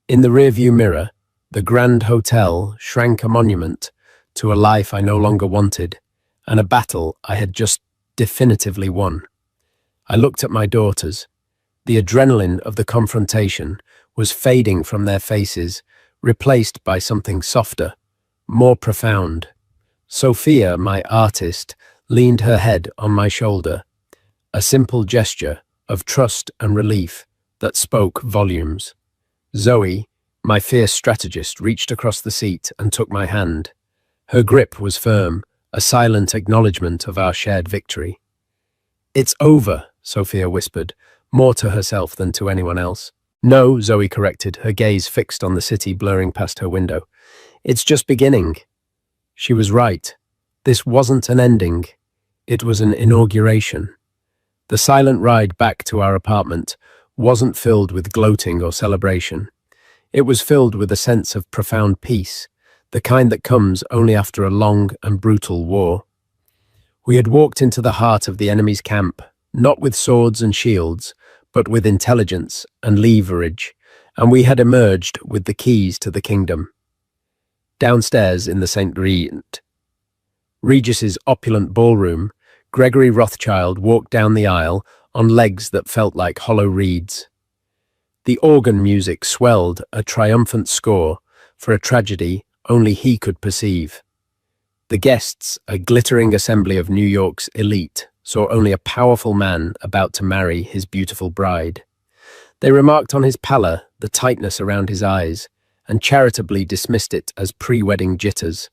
In the rearview mirror, the Grand Hotel shrank, a monument to a life I no longer wanted, and a battle I had just definitively won. I looked at my daughters. The adrenaline of the confrontation was fading from their faces, replaced by something softer, more profound. Sophia, my artist, leaned her head on my shoulder, a simple gesture of trust and relief that spoke volumes. Zoe, my fierce strategist, reached across the seat and took my hand. Her grip was firm, a silent acknowledgement of our shared victory. It's over, Sophia whispered, more to herself than to anyone else. No, Zoe corrected, her gaze fixed on the city blurring past her window. It's just beginning. She was right. This wasn't an ending. It was an inauguration. The silent ride back to our apartment wasn't filled with gloating or celebration. It was filled with a sense of profound peace, the kind that comes only after a long and brutal war. We had walked into the heart of the enemy's camp, not with swords and shields, but with intelligence and leverage, and we had emerged with the keys to the kingdom. Downstairs in the St. Regis's opulent ballroom, Gregory Rothschild walked down the aisle on legs that felt like hollow reeds. The organ music swelled, a triumphant score for a tragedy only he could perceive. The guests, a glittering assembly of New York's elite, saw only a powerful man about to marry his beautiful bride. They remarked on his pallor, the tightness around his eyes, and charitably dismissed it as pre-wedding jitters.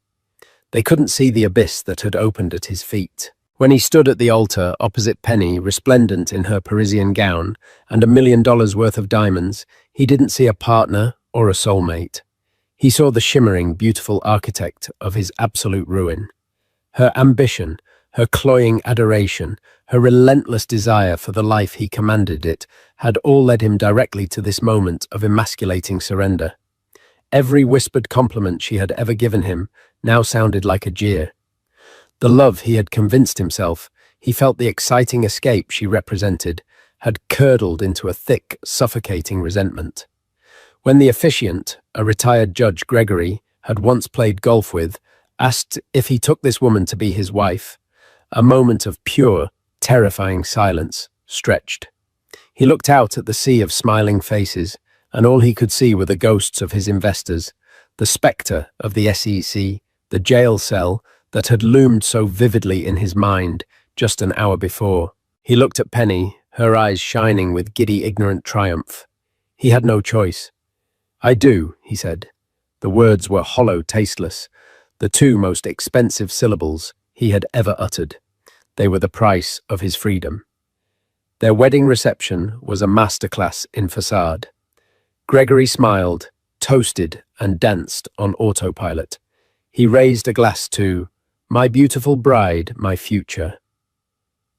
They couldn't see the abyss that had opened at his feet. When he stood at the altar opposite Penny, resplendent in her Parisian gown and $1 million worth of diamonds, he didn't see a partner or a soulmate. He saw the shimmering, beautiful architect of his absolute ruin. Her ambition, her cloying adoration, her relentless desire for the life he commanded it had all led him directly to this moment of emasculating surrender. Every whispered compliment she had ever given him now sounded like a jeer. The love he had convinced himself he felt the exciting escape she represented had curdled into a thick, suffocating resentment. When the officiant, a retired Judge Gregory, had once played golf with, asked if he took this woman to be his wife, a moment of pure, terrifying silence stretched. He looked out at the sea of smiling faces, and all he could see were the ghosts of his investors, the spectre of the SEC, the jail cell that had loomed so vividly in his mind just an hour before. He looked at Penny, her eyes shining with giddy, ignorant triumph. He had no choice. "I do," he said. The words were hollow, tasteless, the two most expensive syllables he had ever uttered. They were the price of his freedom. Their wedding reception was a masterclass in facade. Gregory smiled, toasted, and danced on autopilot. He raised a glass to "My beautiful bride, my future,"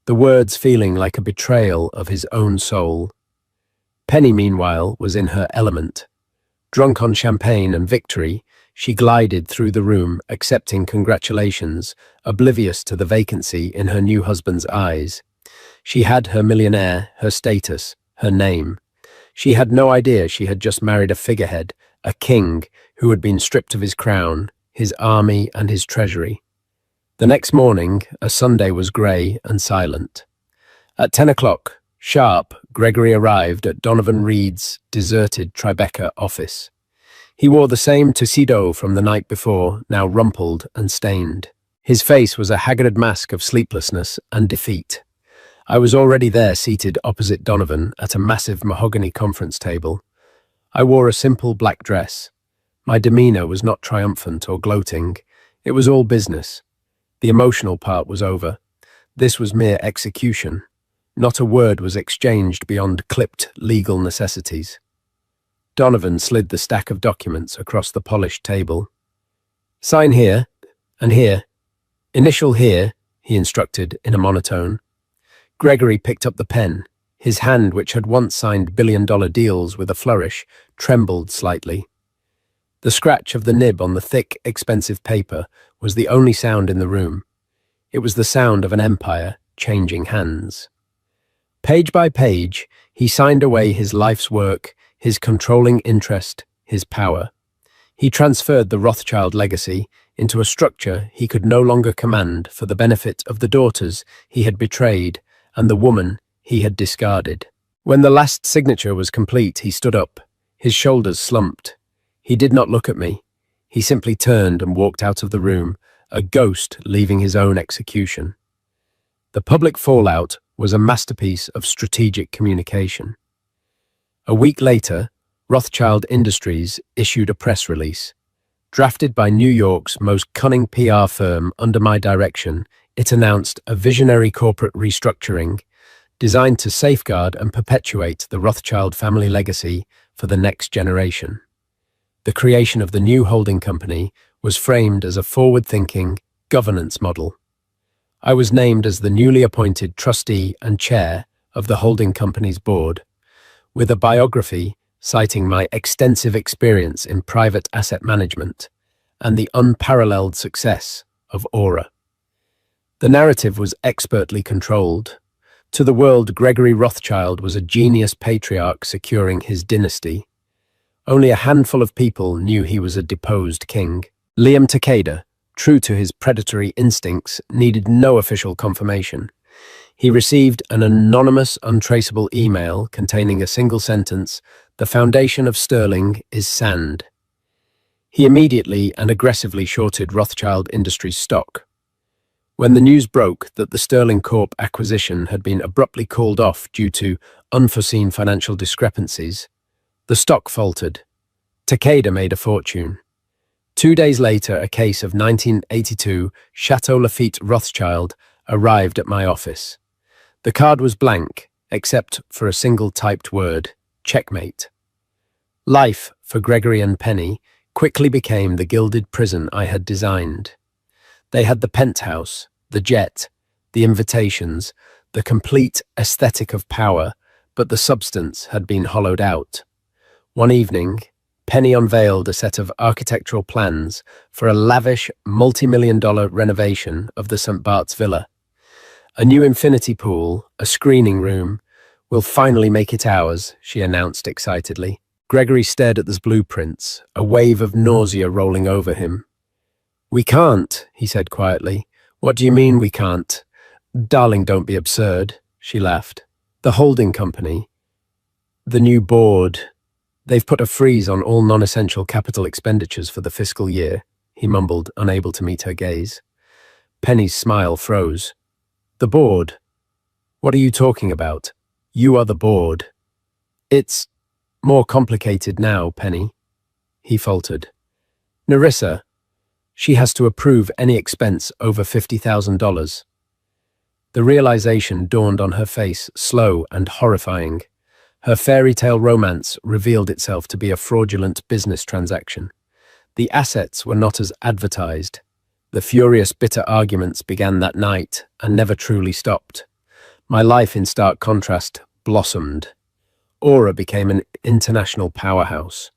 the words feeling like a betrayal of his own soul. Penny, meanwhile, was in her element. Drunk on champagne and victory, she glided through the room, accepting congratulations, oblivious to the vacancy in her new husband's eyes. She had her millionaire, her status, her name. She had no idea she had just married a figurehead, a king who had been stripped of his crown, his army, and his treasury. The next morning, a Sunday, was grey and silent. At 10 o'clock, sharp, Gregory arrived at Donovan Reed's deserted Tribeca office. He wore the same tuxedo from the night before, now rumpled and stained. His face was a haggard mask of sleeplessness and defeat. I was already there, seated opposite Donovan at a massive mahogany conference table. I wore a simple black dress. My demeanor was not triumphant or gloating. It was all business. The emotional part was over. This was mere execution. Not a word was exchanged beyond clipped legal necessities. Donovan slid the stack of documents across the polished table. "Sign here, and here. Initial here," he instructed in a monotone. Gregory picked up the pen. His hand, which had once signed billion-dollar deals with a flourish, trembled slightly. The scratch of the nib on the thick, expensive paper was the only sound in the room. It was the sound of an empire changing hands. Page by page, he signed away his life's work, his controlling interest, his power. He transferred the Rothschild legacy into a structure he could no longer command for the benefit of the daughters he had betrayed and the woman he had discarded. When the last signature was complete, he stood up. His shoulders slumped. He did not look at me. He simply turned and walked out of the room, a ghost leaving his own execution. The public fallout was a masterpiece of strategic communication. A week later, Rothschild Industries issued a press release. Drafted by New York's most cunning PR firm under my direction, it announced a visionary corporate restructuring designed to safeguard and perpetuate the Rothschild family legacy for the next generation. The creation of the new holding company was framed as a forward-thinking governance model. I was named as the newly appointed trustee and chair of the holding company's board, with a biography citing my extensive experience in private asset management and the unparalleled success of Aura. The narrative was expertly controlled. To the world, Gregory Rothschild was a genius patriarch securing his dynasty. Only a handful of people knew he was a deposed king. Liam Takeda, true to his predatory instincts, needed no official confirmation. He received an anonymous, untraceable email containing a single sentence, "The foundation of Sterling is sand." He immediately and aggressively shorted Rothschild Industries stock. When the news broke that the Sterling Corp acquisition had been abruptly called off due to unforeseen financial discrepancies, the stock faltered. Takeda made a fortune. 2 days later, a case of 1982 Chateau Lafite Rothschild arrived at my office. The card was blank, except for a single typed word, checkmate. Life, for Gregory and Penny, quickly became the gilded prison I had designed. They had the penthouse, the jet, the invitations, the complete aesthetic of power, but the substance had been hollowed out. One evening, Penny unveiled a set of architectural plans for a lavish, multi-million-dollar renovation of the St. Bart's Villa. A new infinity pool, a screening room. We'll finally make it ours, she announced excitedly. Gregory stared at those blueprints, a wave of nausea rolling over him. We can't, he said quietly. What do you mean we can't? Darling, don't be absurd, she laughed. The holding company, the new board, they've put a freeze on all non-essential capital expenditures for the fiscal year, he mumbled, unable to meet her gaze. Penny's smile froze. The board? What are you talking about? You are the board. It's more complicated now, Penny, he faltered. Nerissa, she has to approve any expense over $50,000. The realization dawned on her face, slow and horrifying. Her fairy tale romance revealed itself to be a fraudulent business transaction. The assets were not as advertised. The furious, bitter arguments began that night and never truly stopped. My life, in stark contrast, blossomed. Aura became an international powerhouse.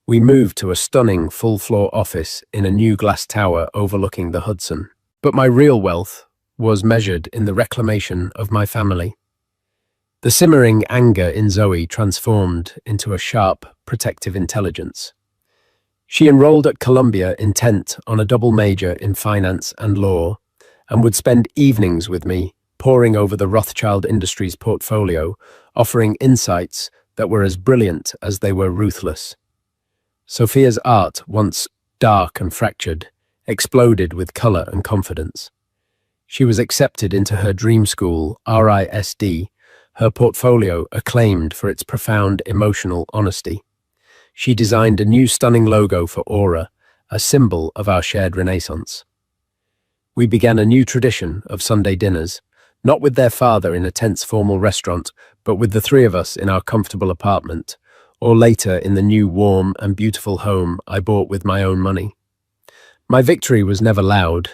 We moved to a stunning full-floor office in a new glass tower overlooking the Hudson. But my real wealth was measured in the reclamation of my family. The simmering anger in Zoe transformed into a sharp, protective intelligence. She enrolled at Columbia intent on a double major in finance and law, and would spend evenings with me, poring over the Rothschild Industries portfolio, offering insights that were as brilliant as they were ruthless. Sophia's art, once dark and fractured, exploded with color and confidence. She was accepted into her dream school, RISD, her portfolio acclaimed for its profound emotional honesty. She designed a new stunning logo for Aura, a symbol of our shared renaissance. We began a new tradition of Sunday dinners, not with their father in a tense formal restaurant, but with the three of us in our comfortable apartment, or later in the new warm and beautiful home I bought with my own money. My victory was never loud.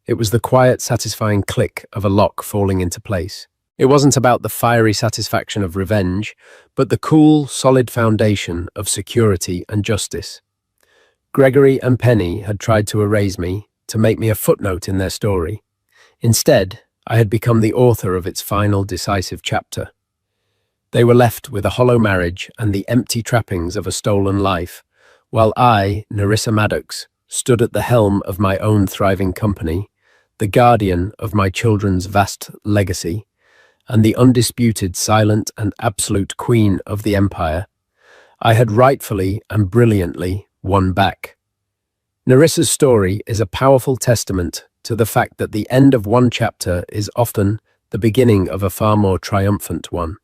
It was the quiet, satisfying click of a lock falling into place. It wasn't about the fiery satisfaction of revenge, but the cool, solid foundation of security and justice. Gregory and Penny had tried to erase me, to make me a footnote in their story. Instead, I had become the author of its final, decisive chapter. They were left with a hollow marriage and the empty trappings of a stolen life, while I, Nerissa Maddox, stood at the helm of my own thriving company, the guardian of my children's vast legacy, and the undisputed, silent and absolute queen of the empire. I had rightfully and brilliantly won back. Nerissa's story is a powerful testament to the fact that the end of one chapter is often the beginning of a far more triumphant one.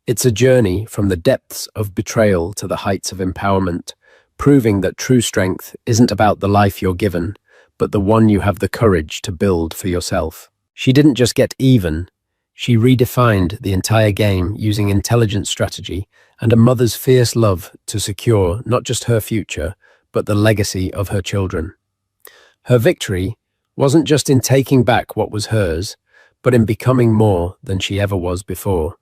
It's a journey from the depths of betrayal to the heights of empowerment, proving that true strength isn't about the life you're given, but the one you have the courage to build for yourself. She didn't just get even, she redefined the entire game using intelligent strategy and a mother's fierce love to secure not just her future, but the legacy of her children. Her victory wasn't just in taking back what was hers, but in becoming more than she ever was before.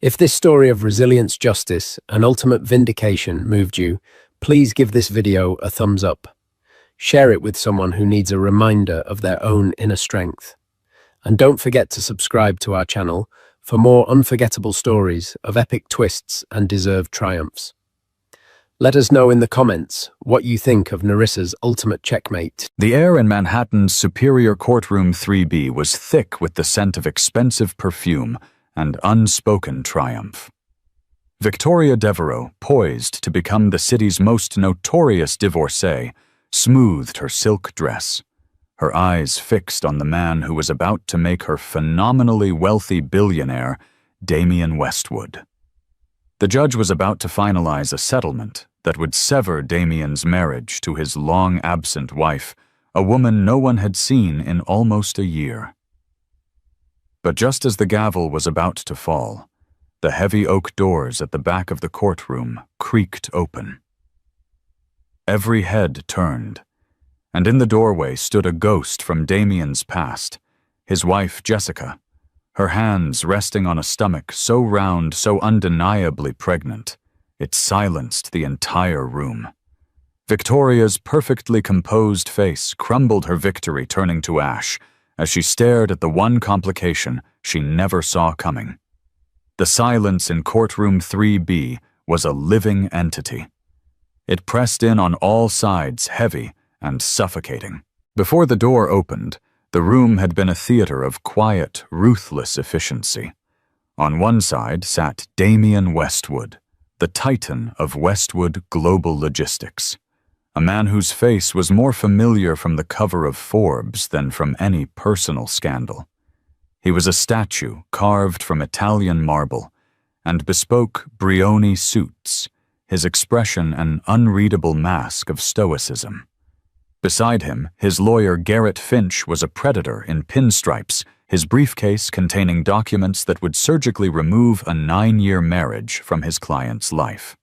If this story of resilience, justice, and ultimate vindication moved you, please give this video a thumbs up. Share it with someone who needs a reminder of their own inner strength. And don't forget to subscribe to our channel for more unforgettable stories of epic twists and deserved triumphs. Let us know in the comments what you think of Nerissa's ultimate checkmate.
The air in Manhattan's Superior Courtroom 3B was thick with the scent of expensive perfume and unspoken triumph. Victoria Devereux, poised to become the city's most notorious divorcee, smoothed her silk dress, her eyes fixed on the man who was about to make her phenomenally wealthy billionaire, Damian Westwood. The judge was about to finalize a settlement that would sever Damien's marriage to his long-absent wife, a woman no one had seen in almost a year. But just as the gavel was about to fall, the heavy oak doors at the back of the courtroom creaked open. Every head turned, and in the doorway stood a ghost from Damien's past, his wife Jessica, her hands resting on a stomach so round, so undeniably pregnant, it silenced the entire room. Victoria's perfectly composed face crumbled, her victory turning to ash, as she stared at the one complication she never saw coming. The silence in courtroom 3B was a living entity. It pressed in on all sides, heavy and suffocating. Before the door opened, the room had been a theater of quiet, ruthless efficiency. On one side sat Damien Westwood, the titan of Westwood Global Logistics, a man whose face was more familiar from the cover of Forbes than from any personal scandal. He was a statue carved from Italian marble and bespoke Brioni suits, his expression an unreadable mask of stoicism. Beside him, his lawyer Garrett Finch was a predator in pinstripes, his briefcase containing documents that would surgically remove a 9-year marriage from his client's life.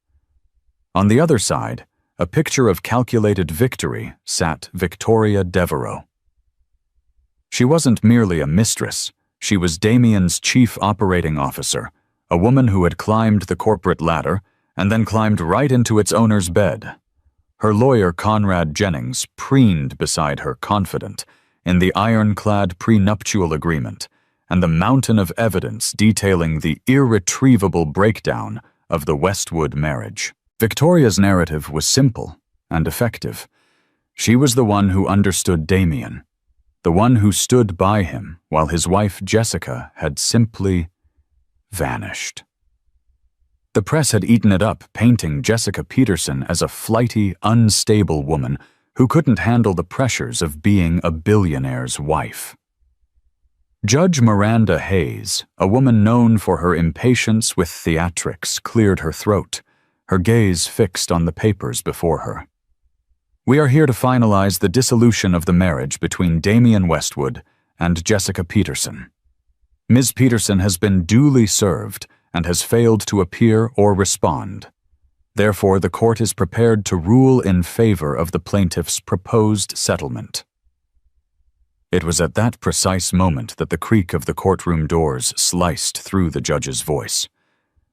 On the other side, a picture of calculated victory, sat Victoria Devereux. She wasn't merely a mistress, she was Damien's chief operating officer, a woman who had climbed the corporate ladder and then climbed right into its owner's bed. Her lawyer Conrad Jennings preened beside her, confident in the ironclad prenuptial agreement and the mountain of evidence detailing the irretrievable breakdown of the Westwood marriage. Victoria's narrative was simple and effective. She was the one who understood Damien, the one who stood by him while his wife Jessica had simply vanished. The press had eaten it up, painting Jessica Peterson as a flighty, unstable woman who couldn't handle the pressures of being a billionaire's wife. Judge Miranda Hayes, a woman known for her impatience with theatrics, cleared her throat, her gaze fixed on the papers before her. "We are here to finalize the dissolution of the marriage between Damien Westwood and Jessica Peterson. Ms. Peterson has been duly served and has failed to appear or respond. Therefore, the court is prepared to rule in favor of the plaintiff's proposed settlement." It was at that precise moment that the creak of the courtroom doors sliced through the judge's voice.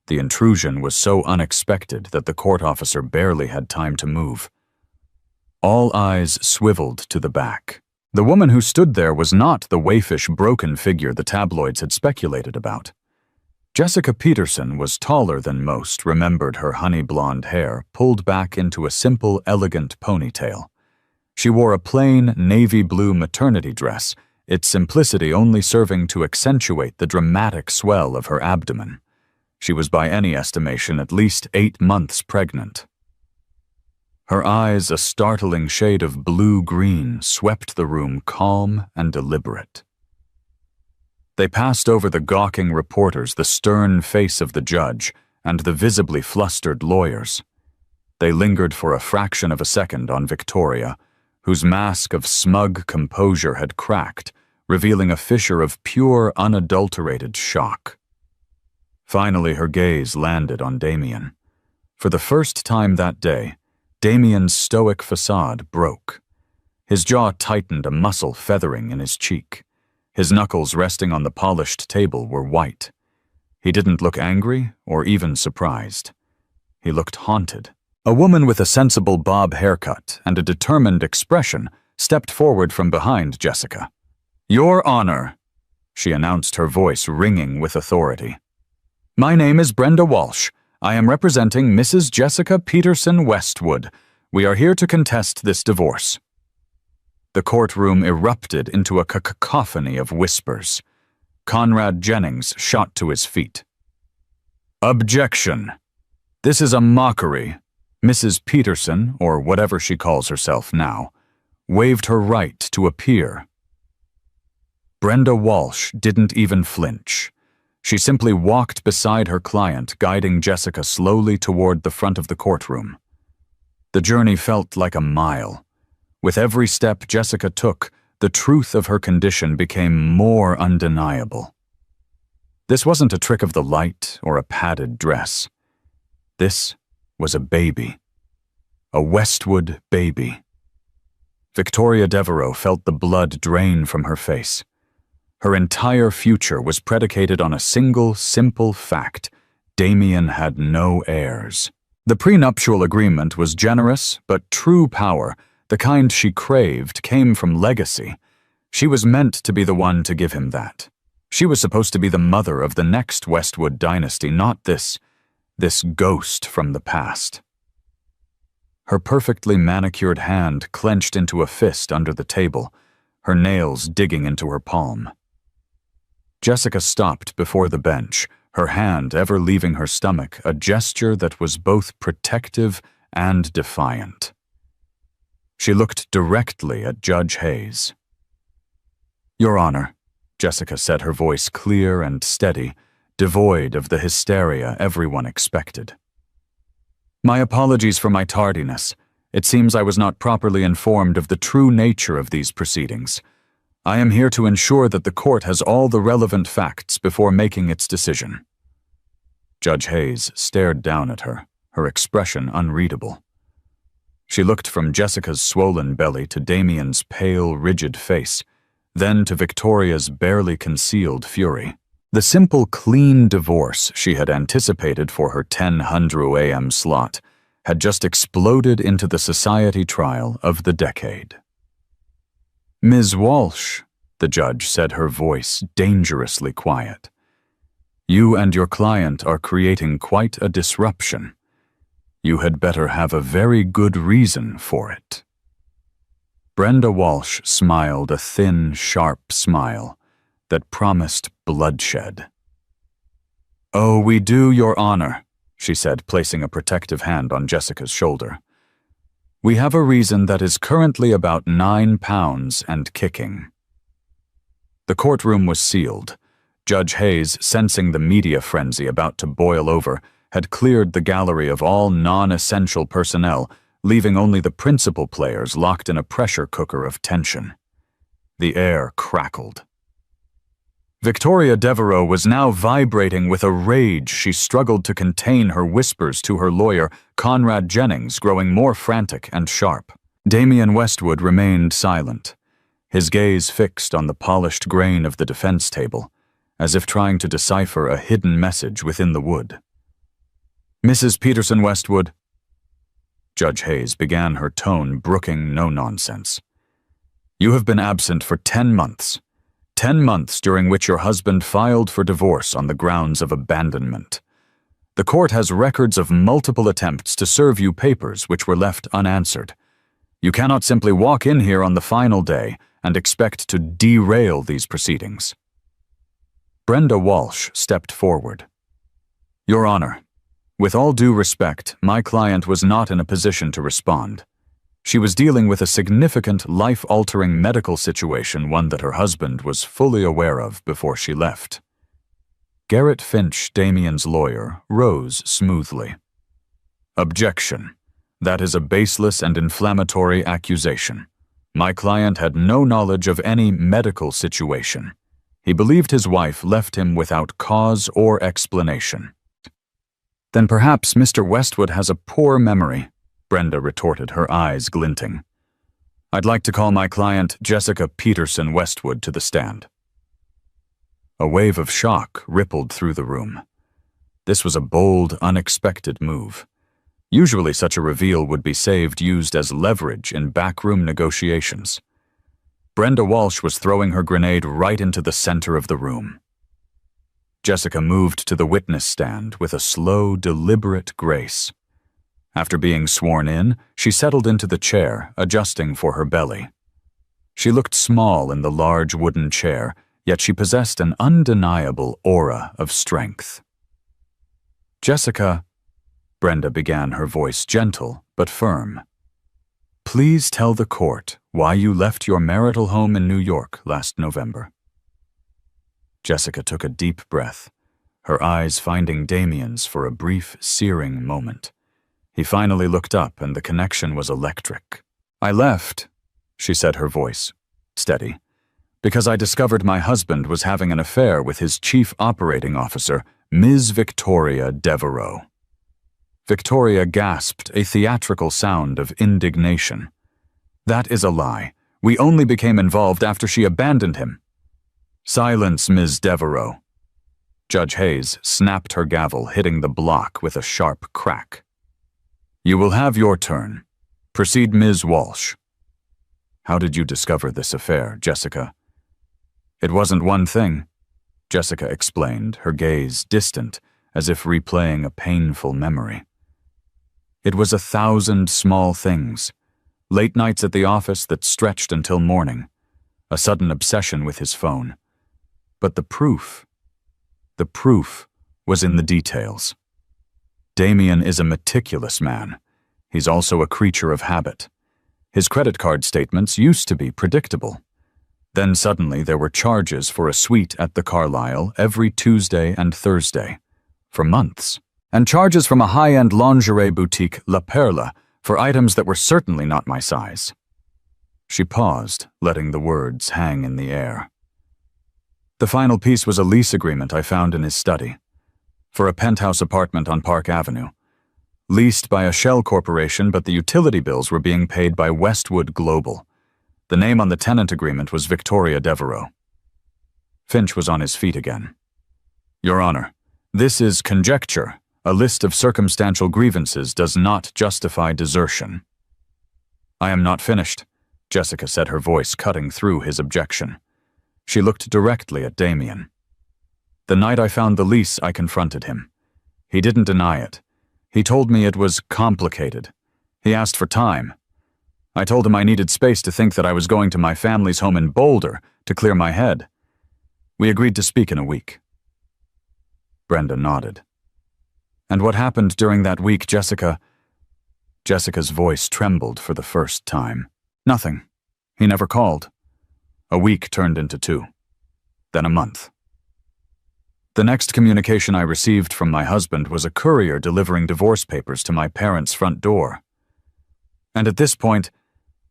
The intrusion was so unexpected that the court officer barely had time to move. All eyes swiveled to the back. The woman who stood there was not the waifish, broken figure the tabloids had speculated about. Jessica Peterson was taller than most, remembered her honey blonde hair pulled back into a simple, elegant ponytail. She wore a plain, navy blue maternity dress, its simplicity only serving to accentuate the dramatic swell of her abdomen. She was by any estimation at least 8 months pregnant. Her eyes, a startling shade of blue-green, swept the room calm and deliberate. They passed over the gawking reporters, the stern face of the judge, and the visibly flustered lawyers. They lingered for a fraction of a second on Victoria, whose mask of smug composure had cracked, revealing a fissure of pure, unadulterated shock. Finally, her gaze landed on Damien. For the first time that day, Damien's stoic facade broke. His jaw tightened, a muscle feathering in his cheek. His knuckles resting on the polished table were white. He didn't look angry or even surprised. He looked haunted. A woman with a sensible bob haircut and a determined expression stepped forward from behind Jessica. "Your Honor," she announced, her voice ringing with authority. "My name is Brenda Walsh. I am representing Mrs. Jessica Peterson Westwood. We are here to contest this divorce." The courtroom erupted into a cacophony of whispers. Conrad Jennings shot to his feet. "Objection! This is a mockery." Mrs. Peterson, or whatever she calls herself now, waived her right to appear. Brenda Walsh didn't even flinch. She simply walked beside her client, guiding Jessica slowly toward the front of the courtroom. The journey felt like a mile. With every step Jessica took, the truth of her condition became more undeniable. This wasn't a trick of the light or a padded dress. This was a baby. A Westwood baby. Victoria Devereux felt the blood drain from her face. Her entire future was predicated on a single, simple fact: Damien had no heirs. The prenuptial agreement was generous, but true power, the kind she craved, came from legacy. She was meant to be the one to give him that. She was supposed to be the mother of the next Westwood dynasty, not this ghost from the past. Her perfectly manicured hand clenched into a fist under the table, her nails digging into her palm. Jessica stopped before the bench, her hand ever leaving her stomach, a gesture that was both protective and defiant. She looked directly at Judge Hayes. "Your Honor," Jessica said, her voice clear and steady, devoid of the hysteria everyone expected. "My apologies for my tardiness. It seems I was not properly informed of the true nature of these proceedings. I am here to ensure that the court has all the relevant facts before making its decision." Judge Hayes stared down at her, her expression unreadable. She looked from Jessica's swollen belly to Damien's pale, rigid face, then to Victoria's barely concealed fury. The simple, clean divorce she had anticipated for her 10:00 a.m. slot had just exploded into the society trial of the decade. "Ms. Walsh," the judge said, her voice dangerously quiet, "you and your client are creating quite a disruption. You had better have a very good reason for it." Brenda Walsh smiled a thin, sharp smile that promised bloodshed. "Oh, we do, Your Honor," she said, placing a protective hand on Jessica's shoulder. "We have a reason that is currently about 9 pounds and kicking." The courtroom was sealed. Judge Hayes, sensing the media frenzy about to boil over, had cleared the gallery of all non-essential personnel, leaving only the principal players locked in a pressure cooker of tension. The air crackled. Victoria Devereux was now vibrating with a rage she struggled to contain, her whispers to her lawyer, Conrad Jennings, growing more frantic and sharp. Damien Westwood remained silent, his gaze fixed on the polished grain of the defense table, as if trying to decipher a hidden message within the wood. "Mrs. Peterson Westwood," Judge Hayes began, her tone brooking no nonsense, "you have been absent for 10 months. 10 months during which your husband filed for divorce on the grounds of abandonment. The court has records of multiple attempts to serve you papers which were left unanswered. You cannot simply walk in here on the final day and expect to derail these proceedings." Brenda Walsh stepped forward. "Your Honor, with all due respect, my client was not in a position to respond. She was dealing with a significant, life-altering medical situation, one that her husband was fully aware of before she left." Garrett Finch, Damien's lawyer, rose smoothly. "Objection. That is a baseless and inflammatory accusation. My client had no knowledge of any medical situation. He believed his wife left him without cause or explanation." "Then perhaps Mr. Westwood has a poor memory," Brenda retorted, her eyes glinting. "I'd like to call my client Jessica Peterson Westwood to the stand." A wave of shock rippled through the room. This was a bold, unexpected move. Usually such a reveal would be used as leverage in backroom negotiations. Brenda Walsh was throwing her grenade right into the center of the room. Jessica moved to the witness stand with a slow, deliberate grace. After being sworn in, she settled into the chair, adjusting for her belly. She looked small in the large wooden chair, yet she possessed an undeniable aura of strength. "Jessica," Brenda began, her voice gentle but firm, "please tell the court why you left your marital home in New York last November." Jessica took a deep breath, her eyes finding Damien's for a brief, searing moment. He finally looked up, and the connection was electric. "I left," she said, her voice steady, "because I discovered my husband was having an affair with his chief operating officer, Ms. Victoria Devereaux." Victoria gasped a theatrical sound of indignation. "That is a lie. We only became involved after she abandoned him." "Silence, Ms. Devereaux." Judge Hayes snapped her gavel, hitting the block with a sharp crack. "You will have your turn. Proceed, Ms. Walsh." "How did you discover this affair, Jessica?" "It wasn't one thing," Jessica explained, her gaze distant, as if replaying a painful memory. "It was 1,000 small things. Late nights at the office that stretched until morning, a sudden obsession with his phone. But the proof was in the details. Damien is a meticulous man. He's also a creature of habit. His credit card statements used to be predictable. Then suddenly there were charges for a suite at the Carlyle every Tuesday and Thursday, for months, and charges from a high-end lingerie boutique, La Perla, for items that were certainly not my size. She paused, letting the words hang in the air. The final piece was a lease agreement I found in his study, for a penthouse apartment on Park Avenue, leased by a shell corporation, but the utility bills were being paid by Westwood Global. The name on the tenant agreement was Victoria Devereaux. Finch was on his feet again. "Your Honor, this is conjecture. A list of circumstantial grievances does not justify desertion." "I am not finished," Jessica said, her voice cutting through his objection. She looked directly at Damien. "The night I found the lease, I confronted him. He didn't deny it. He told me it was complicated. He asked for time. I told him I needed space to think that I was going to my family's home in Boulder to clear my head. We agreed to speak in a week." Brenda nodded. "And what happened during that week, Jessica?" Jessica's voice trembled for the first time. "Nothing. He never called." A week turned into 2. Then a month. The next communication I received from my husband was a courier delivering divorce papers to my parents' front door. "And at this point,"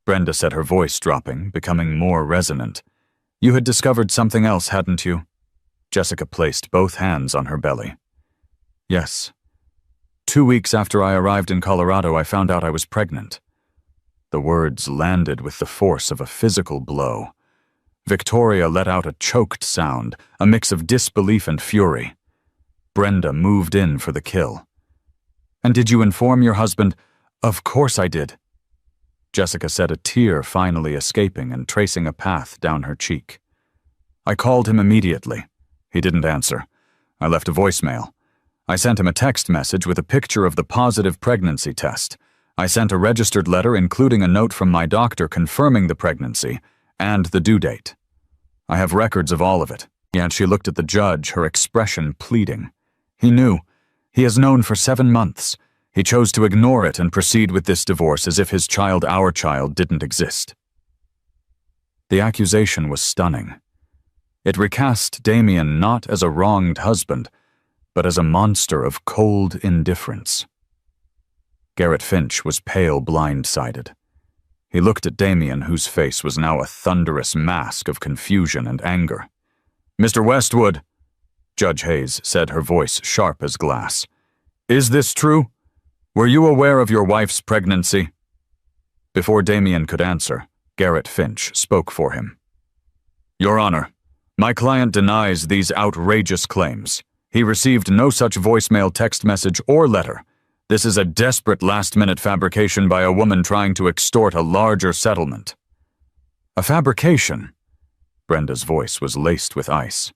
Brenda said, her voice dropping, becoming more resonant, "you had discovered something else, hadn't you?" Jessica placed both hands on her belly. "Yes. 2 weeks after I arrived in Colorado, I found out I was pregnant." The words landed with the force of a physical blow. Victoria let out a choked sound, a mix of disbelief and fury. Brenda moved in for the kill. "And did you inform your husband?" "Of course I did," Jessica said, a tear finally escaping and tracing a path down her cheek. "I called him immediately. He didn't answer. I left a voicemail. I sent him a text message with a picture of the positive pregnancy test. I sent a registered letter including a note from my doctor confirming the pregnancy and the due date. I have records of all of it." And she looked at the judge, her expression pleading. "He knew. He has known for 7 months. He chose to ignore it and proceed with this divorce as if his child, our child, didn't exist." The accusation was stunning. It recast Damien not as a wronged husband, but as a monster of cold indifference. Garrett Finch was pale blindsided. He looked at Damien, whose face was now a thunderous mask of confusion and anger. "Mr. Westwood," Judge Hayes said, her voice sharp as glass, "is this true? Were you aware of your wife's pregnancy?" Before Damien could answer, Garrett Finch spoke for him. "Your Honor, my client denies these outrageous claims. He received no such voicemail, text message, or letter. This is a desperate last-minute fabrication by a woman trying to extort a larger settlement." "A fabrication?" Brenda's voice was laced with ice.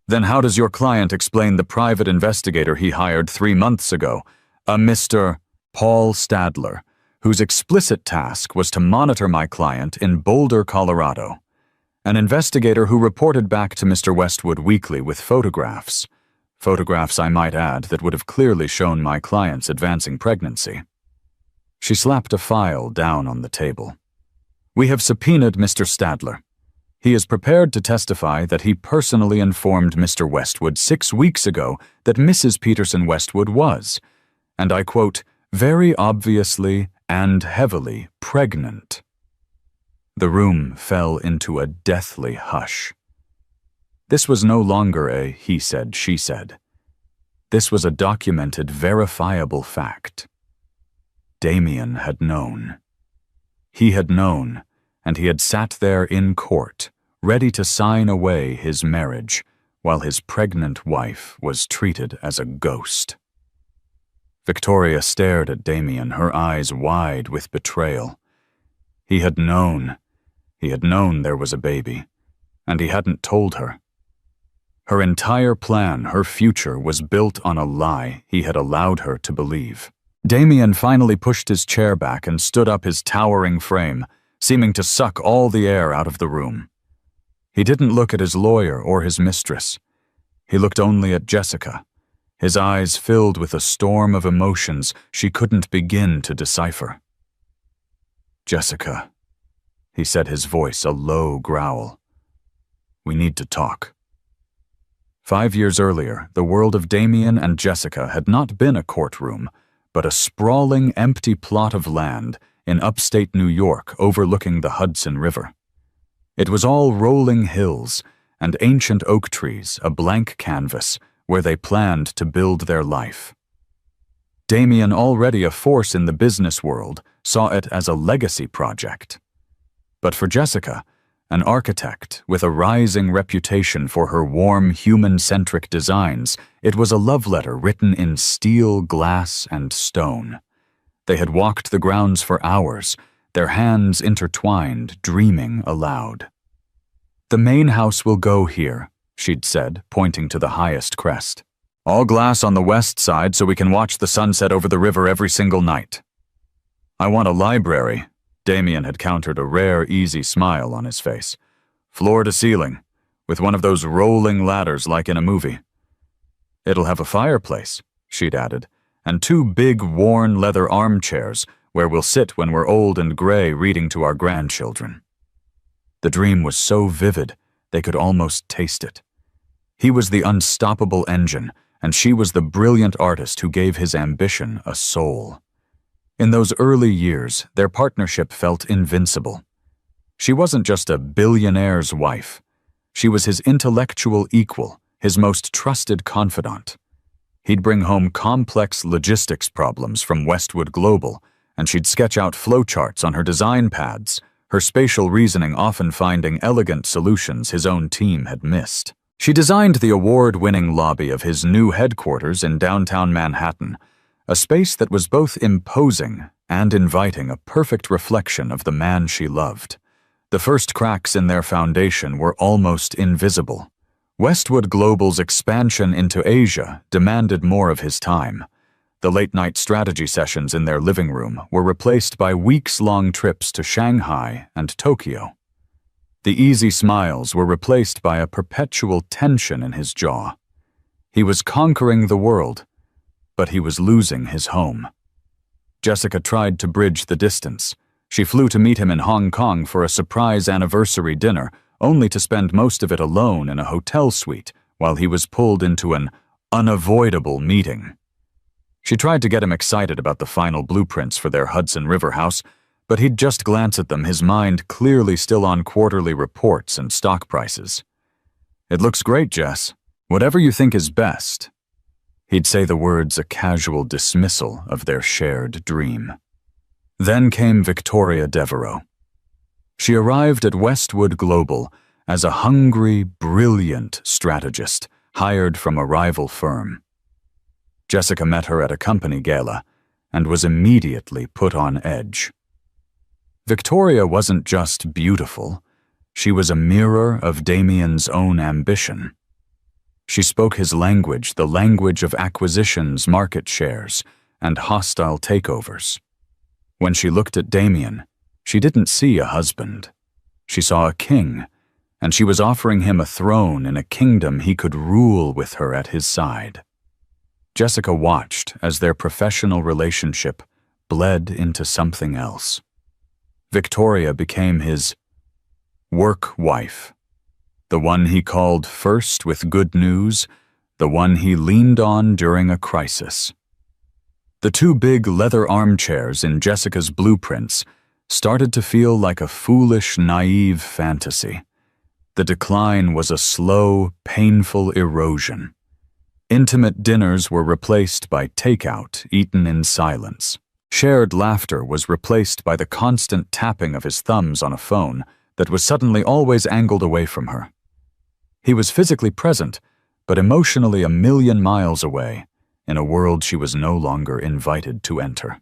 "Then how does your client explain the private investigator he hired 3 months ago, a Mr. Paul Stadler, whose explicit task was to monitor my client in Boulder, Colorado? An investigator who reported back to Mr. Westwood weekly with photographs. Photographs, I might add, that would have clearly shown my client's advancing pregnancy." She slapped a file down on the table. "We have subpoenaed Mr. Stadler. He is prepared to testify that he personally informed Mr. Westwood 6 weeks ago that Mrs. Peterson Westwood was, and I quote, very obviously and heavily pregnant. The room fell into a deathly hush. This was no longer a he said, she said. This was a documented, verifiable fact. Damien had known. He had known, and he had sat there in court, ready to sign away his marriage, while his pregnant wife was treated as a ghost. Victoria stared at Damien, her eyes wide with betrayal. He had known. He had known there was a baby, and he hadn't told her. Her entire plan, her future, was built on a lie he had allowed her to believe. Damien finally pushed his chair back and stood up his towering frame, seeming to suck all the air out of the room. He didn't look at his lawyer or his mistress. He looked only at Jessica, his eyes filled with a storm of emotions she couldn't begin to decipher. "Jessica," he said, his voice a low growl. "We need to talk." 5 years earlier, the world of Damien and Jessica had not been a courtroom, but a sprawling, empty plot of land in upstate New York overlooking the Hudson River. It was all rolling hills and ancient oak trees, a blank canvas where they planned to build their life. Damien, already a force in the business world, saw it as a legacy project. But for Jessica, an architect with a rising reputation for her warm, human-centric designs, it was a love letter written in steel, glass, and stone. They had walked the grounds for hours, their hands intertwined, dreaming aloud. "The main house will go here," she'd said, pointing to the highest crest. "All glass on the west side so we can watch the sunset over the river every single night." "I want a library." Damien had countered a rare, easy smile on his face. "Floor to ceiling, with one of those rolling ladders like in a movie." "It'll have a fireplace," she'd added, "and 2 big, worn leather armchairs where we'll sit when we're old and gray reading to our grandchildren." The dream was so vivid, they could almost taste it. He was the unstoppable engine, and she was the brilliant artist who gave his ambition a soul. In those early years, their partnership felt invincible. She wasn't just a billionaire's wife. She was his intellectual equal, his most trusted confidant. He'd bring home complex logistics problems from Westwood Global, and she'd sketch out flowcharts on her design pads, her spatial reasoning often finding elegant solutions his own team had missed. She designed the award-winning lobby of his new headquarters in downtown Manhattan, a space that was both imposing and inviting, a perfect reflection of the man she loved. The first cracks in their foundation were almost invisible. Westwood Global's expansion into Asia demanded more of his time. The late-night strategy sessions in their living room were replaced by weeks-long trips to Shanghai and Tokyo. The easy smiles were replaced by a perpetual tension in his jaw. He was conquering the world, but he was losing his home. Jessica tried to bridge the distance. She flew to meet him in Hong Kong for a surprise anniversary dinner, only to spend most of it alone in a hotel suite while he was pulled into an unavoidable meeting. She tried to get him excited about the final blueprints for their Hudson River house, but he'd just glance at them, his mind clearly still on quarterly reports and stock prices. "It looks great, Jess. Whatever you think is best." He'd say the words a casual dismissal of their shared dream. Then came Victoria Devereux. She arrived at Westwood Global as a hungry, brilliant strategist hired from a rival firm. Jessica met her at a company gala and was immediately put on edge. Victoria wasn't just beautiful, she was a mirror of Damien's own ambition. She spoke his language, the language of acquisitions, market shares, and hostile takeovers. When she looked at Damien, she didn't see a husband. She saw a king, and she was offering him a throne in a kingdom he could rule with her at his side. Jessica watched as their professional relationship bled into something else. Victoria became his Work wife. The one he called first with good news, the one he leaned on during a crisis. The two big leather armchairs in Jessica's blueprints started to feel like a foolish, naive fantasy. The decline was a slow, painful erosion. Intimate dinners were replaced by takeout eaten in silence. Shared laughter was replaced by the constant tapping of his thumbs on a phone that was suddenly always angled away from her. He was physically present, but emotionally a million miles away, in a world she was no longer invited to enter.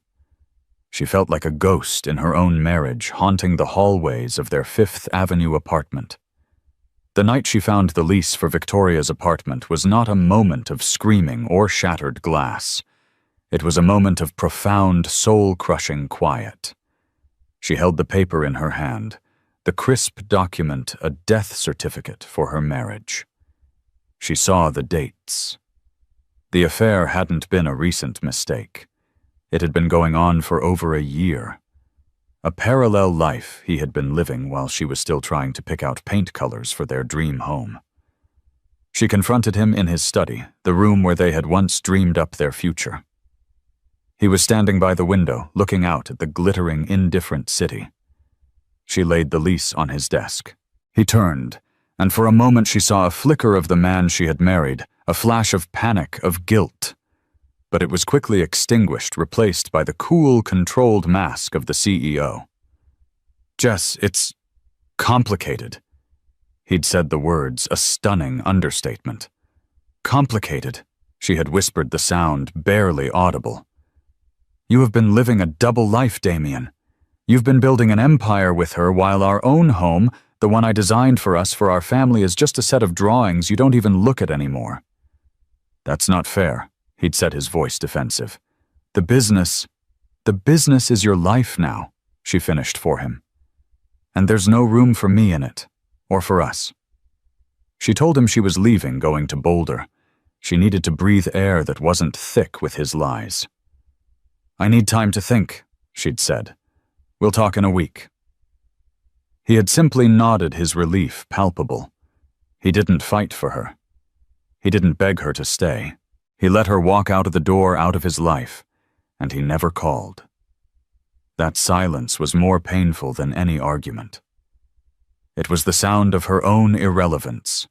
She felt like a ghost in her own marriage, haunting the hallways of their Fifth Avenue apartment. The night she found the lease for Victoria's apartment was not a moment of screaming or shattered glass. It was a moment of profound, soul-crushing quiet. She held the paper in her hand, the crisp document, a death certificate for her marriage. She saw the dates. The affair hadn't been a recent mistake. It had been going on for over a year. A parallel life he had been living while she was still trying to pick out paint colors for their dream home. She confronted him in his study, the room where they had once dreamed up their future. He was standing by the window, looking out at the glittering, indifferent city. She laid the lease on his desk. He turned, and for a moment she saw a flicker of the man she had married, a flash of panic, of guilt. But it was quickly extinguished, replaced by the cool, controlled mask of the CEO. "Jess, it's complicated." He'd said the words, a stunning understatement. "Complicated," she had whispered the sound, barely audible. "You have been living a double life, Damien. You've been building an empire with her while our own home, the one I designed for us, for our family, is just a set of drawings you don't even look at anymore." "That's not fair," he'd said, his voice defensive. The business is your life now," she finished for him. "And there's no room for me in it, or for us." She told him she was leaving, going to Boulder. She needed to breathe air that wasn't thick with his lies. "I need time to think," she'd said. "We'll talk in a week." He had simply nodded, his relief palpable. He didn't fight for her. He didn't beg her to stay. He let her walk out of the door, out of his life, and he never called. That silence was more painful than any argument. It was the sound of her own irrelevance.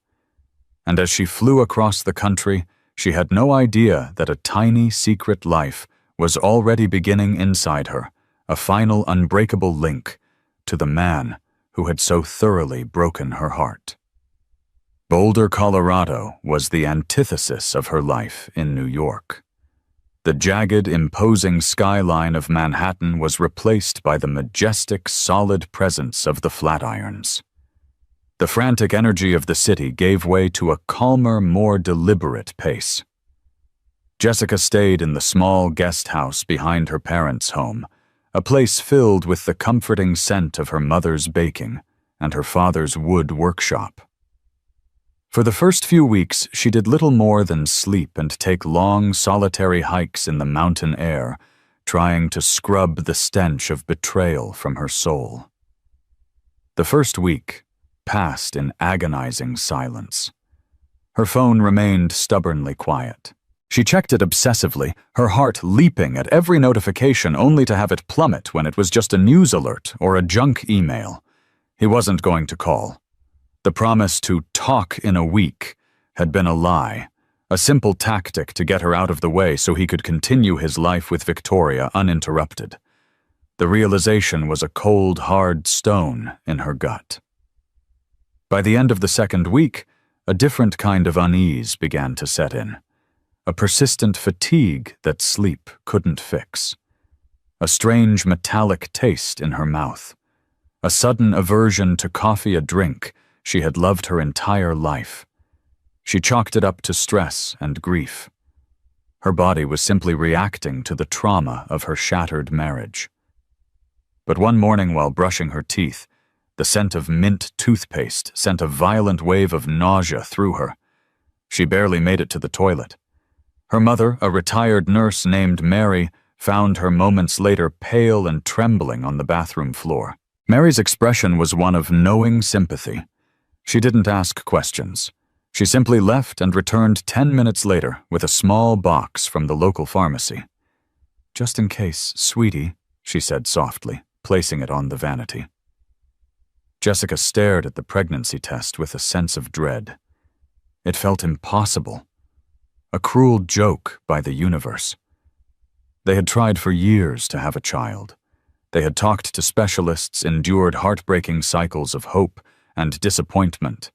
And as she flew across the country, she had no idea that a tiny, secret life was already beginning inside her, a final, unbreakable link to the man who had so thoroughly broken her heart. Boulder, Colorado was the antithesis of her life in New York. The jagged, imposing skyline of Manhattan was replaced by the majestic, solid presence of the Flatirons. The frantic energy of the city gave way to a calmer, more deliberate pace. Jessica stayed in the small guest house behind her parents' home, a place filled with the comforting scent of her mother's baking and her father's wood workshop. For the first few weeks, she did little more than sleep and take long, solitary hikes in the mountain air, trying to scrub the stench of betrayal from her soul. The first week passed in agonizing silence. Her phone remained stubbornly quiet. She checked it obsessively, her heart leaping at every notification only to have it plummet when it was just a news alert or a junk email. He wasn't going to call. The promise to talk in a week had been a lie, a simple tactic to get her out of the way so he could continue his life with Victoria uninterrupted. The realization was a cold, hard stone in her gut. By the end of the second week, a different kind of unease began to set in. A persistent fatigue that sleep couldn't fix. A strange metallic taste in her mouth. A sudden aversion to coffee, a drink she had loved her entire life. She chalked it up to stress and grief. Her body was simply reacting to the trauma of her shattered marriage. But one morning while brushing her teeth, the scent of mint toothpaste sent a violent wave of nausea through her. She barely made it to the toilet. Her mother, a retired nurse named Mary, found her moments later pale and trembling on the bathroom floor. Mary's expression was one of knowing sympathy. She didn't ask questions. She simply left and returned 10 minutes later with a small box from the local pharmacy. "Just in case, sweetie," she said softly, placing it on the vanity. Jessica stared at the pregnancy test with a sense of dread. It felt impossible. A cruel joke by the universe. They had tried for years to have a child. They had talked to specialists, endured heartbreaking cycles of hope and disappointment,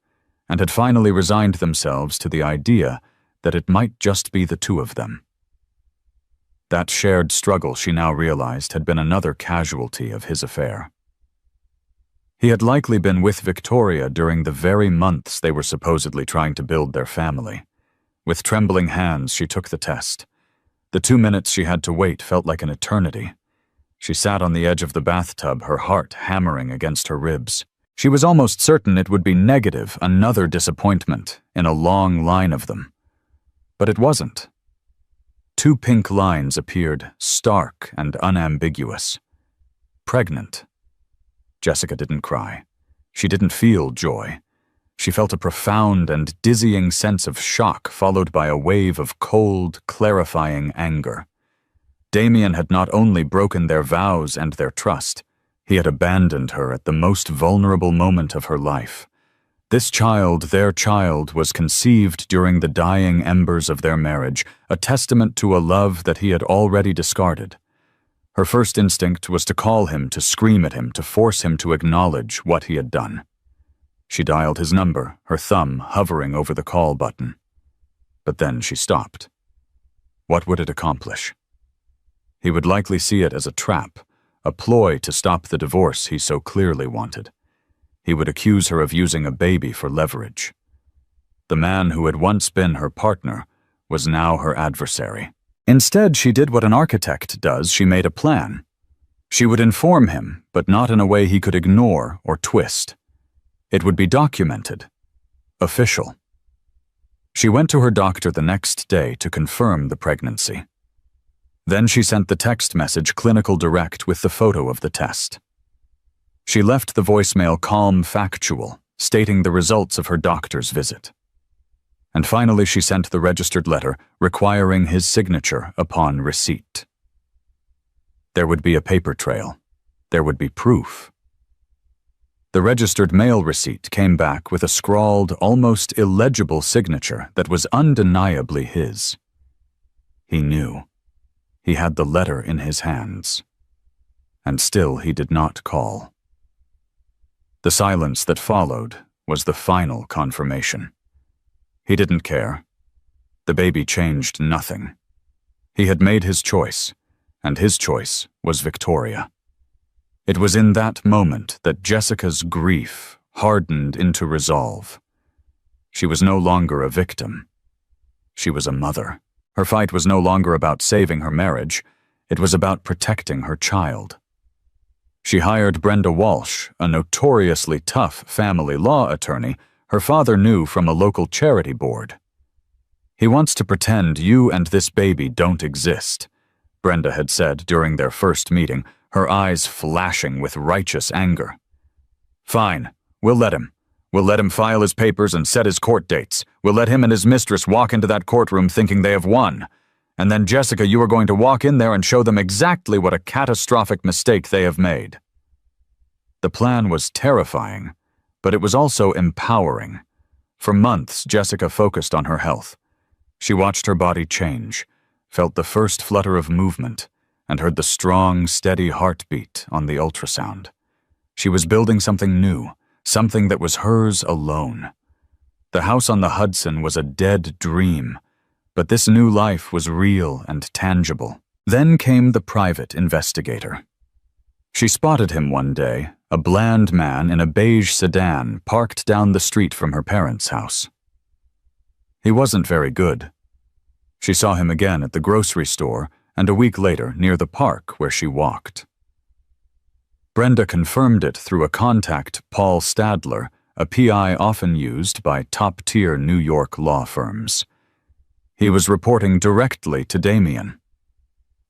and had finally resigned themselves to the idea that it might just be the two of them. That shared struggle, she now realized, had been another casualty of his affair. He had likely been with Victoria during the very months they were supposedly trying to build their family. With trembling hands, she took the test. The 2 minutes she had to wait felt like an eternity. She sat on the edge of the bathtub, her heart hammering against her ribs. She was almost certain it would be negative, another disappointment in a long line of them. But it wasn't. 2 pink lines appeared, stark and unambiguous. Pregnant. Jessica didn't cry. She didn't feel joy. She felt a profound and dizzying sense of shock followed by a wave of cold, clarifying anger. Damien had not only broken their vows and their trust, he had abandoned her at the most vulnerable moment of her life. This child, their child, was conceived during the dying embers of their marriage, a testament to a love that he had already discarded. Her first instinct was to call him, to scream at him, to force him to acknowledge what he had done. She dialed his number, her thumb hovering over the call button. But then she stopped. What would it accomplish? He would likely see it as a trap, a ploy to stop the divorce he so clearly wanted. He would accuse her of using a baby for leverage. The man who had once been her partner was now her adversary. Instead, she did what an architect does. She made a plan. She would inform him, but not in a way he could ignore or twist. It would be documented, official. She went to her doctor the next day to confirm the pregnancy. Then she sent the text message clinical direct with the photo of the test. She left the voicemail calm, factual, stating the results of her doctor's visit. And finally she sent the registered letter requiring his signature upon receipt. There would be a paper trail. There would be proof. The registered mail receipt came back with a scrawled, almost illegible signature that was undeniably his. He knew. He had the letter in his hands. And still he did not call. The silence that followed was the final confirmation. He didn't care. The baby changed nothing. He had made his choice, and his choice was Victoria. It was in that moment that Jessica's grief hardened into resolve. She was no longer a victim. She was a mother. Her fight was no longer about saving her marriage. It was about protecting her child. She hired Brenda Walsh, a notoriously tough family law attorney her father knew from a local charity board. "He wants to pretend you and this baby don't exist," Brenda had said during their first meeting, her eyes flashing with righteous anger. "Fine, we'll let him. We'll let him file his papers and set his court dates. We'll let him and his mistress walk into that courtroom thinking they have won. And then, Jessica, you are going to walk in there and show them exactly what a catastrophic mistake they have made." The plan was terrifying, but it was also empowering. For months, Jessica focused on her health. She watched her body change, felt the first flutter of movement, and heard the strong, steady heartbeat on the ultrasound. She was building something new, something that was hers alone. The house on the Hudson was a dead dream, but this new life was real and tangible. Then came the private investigator. She spotted him one day, a bland man in a beige sedan parked down the street from her parents' house. He wasn't very good. She saw him again at the grocery store and a week later near the park where she walked. Brenda confirmed it through a contact, Paul Stadler, a PI often used by top-tier New York law firms. He was reporting directly to Damien.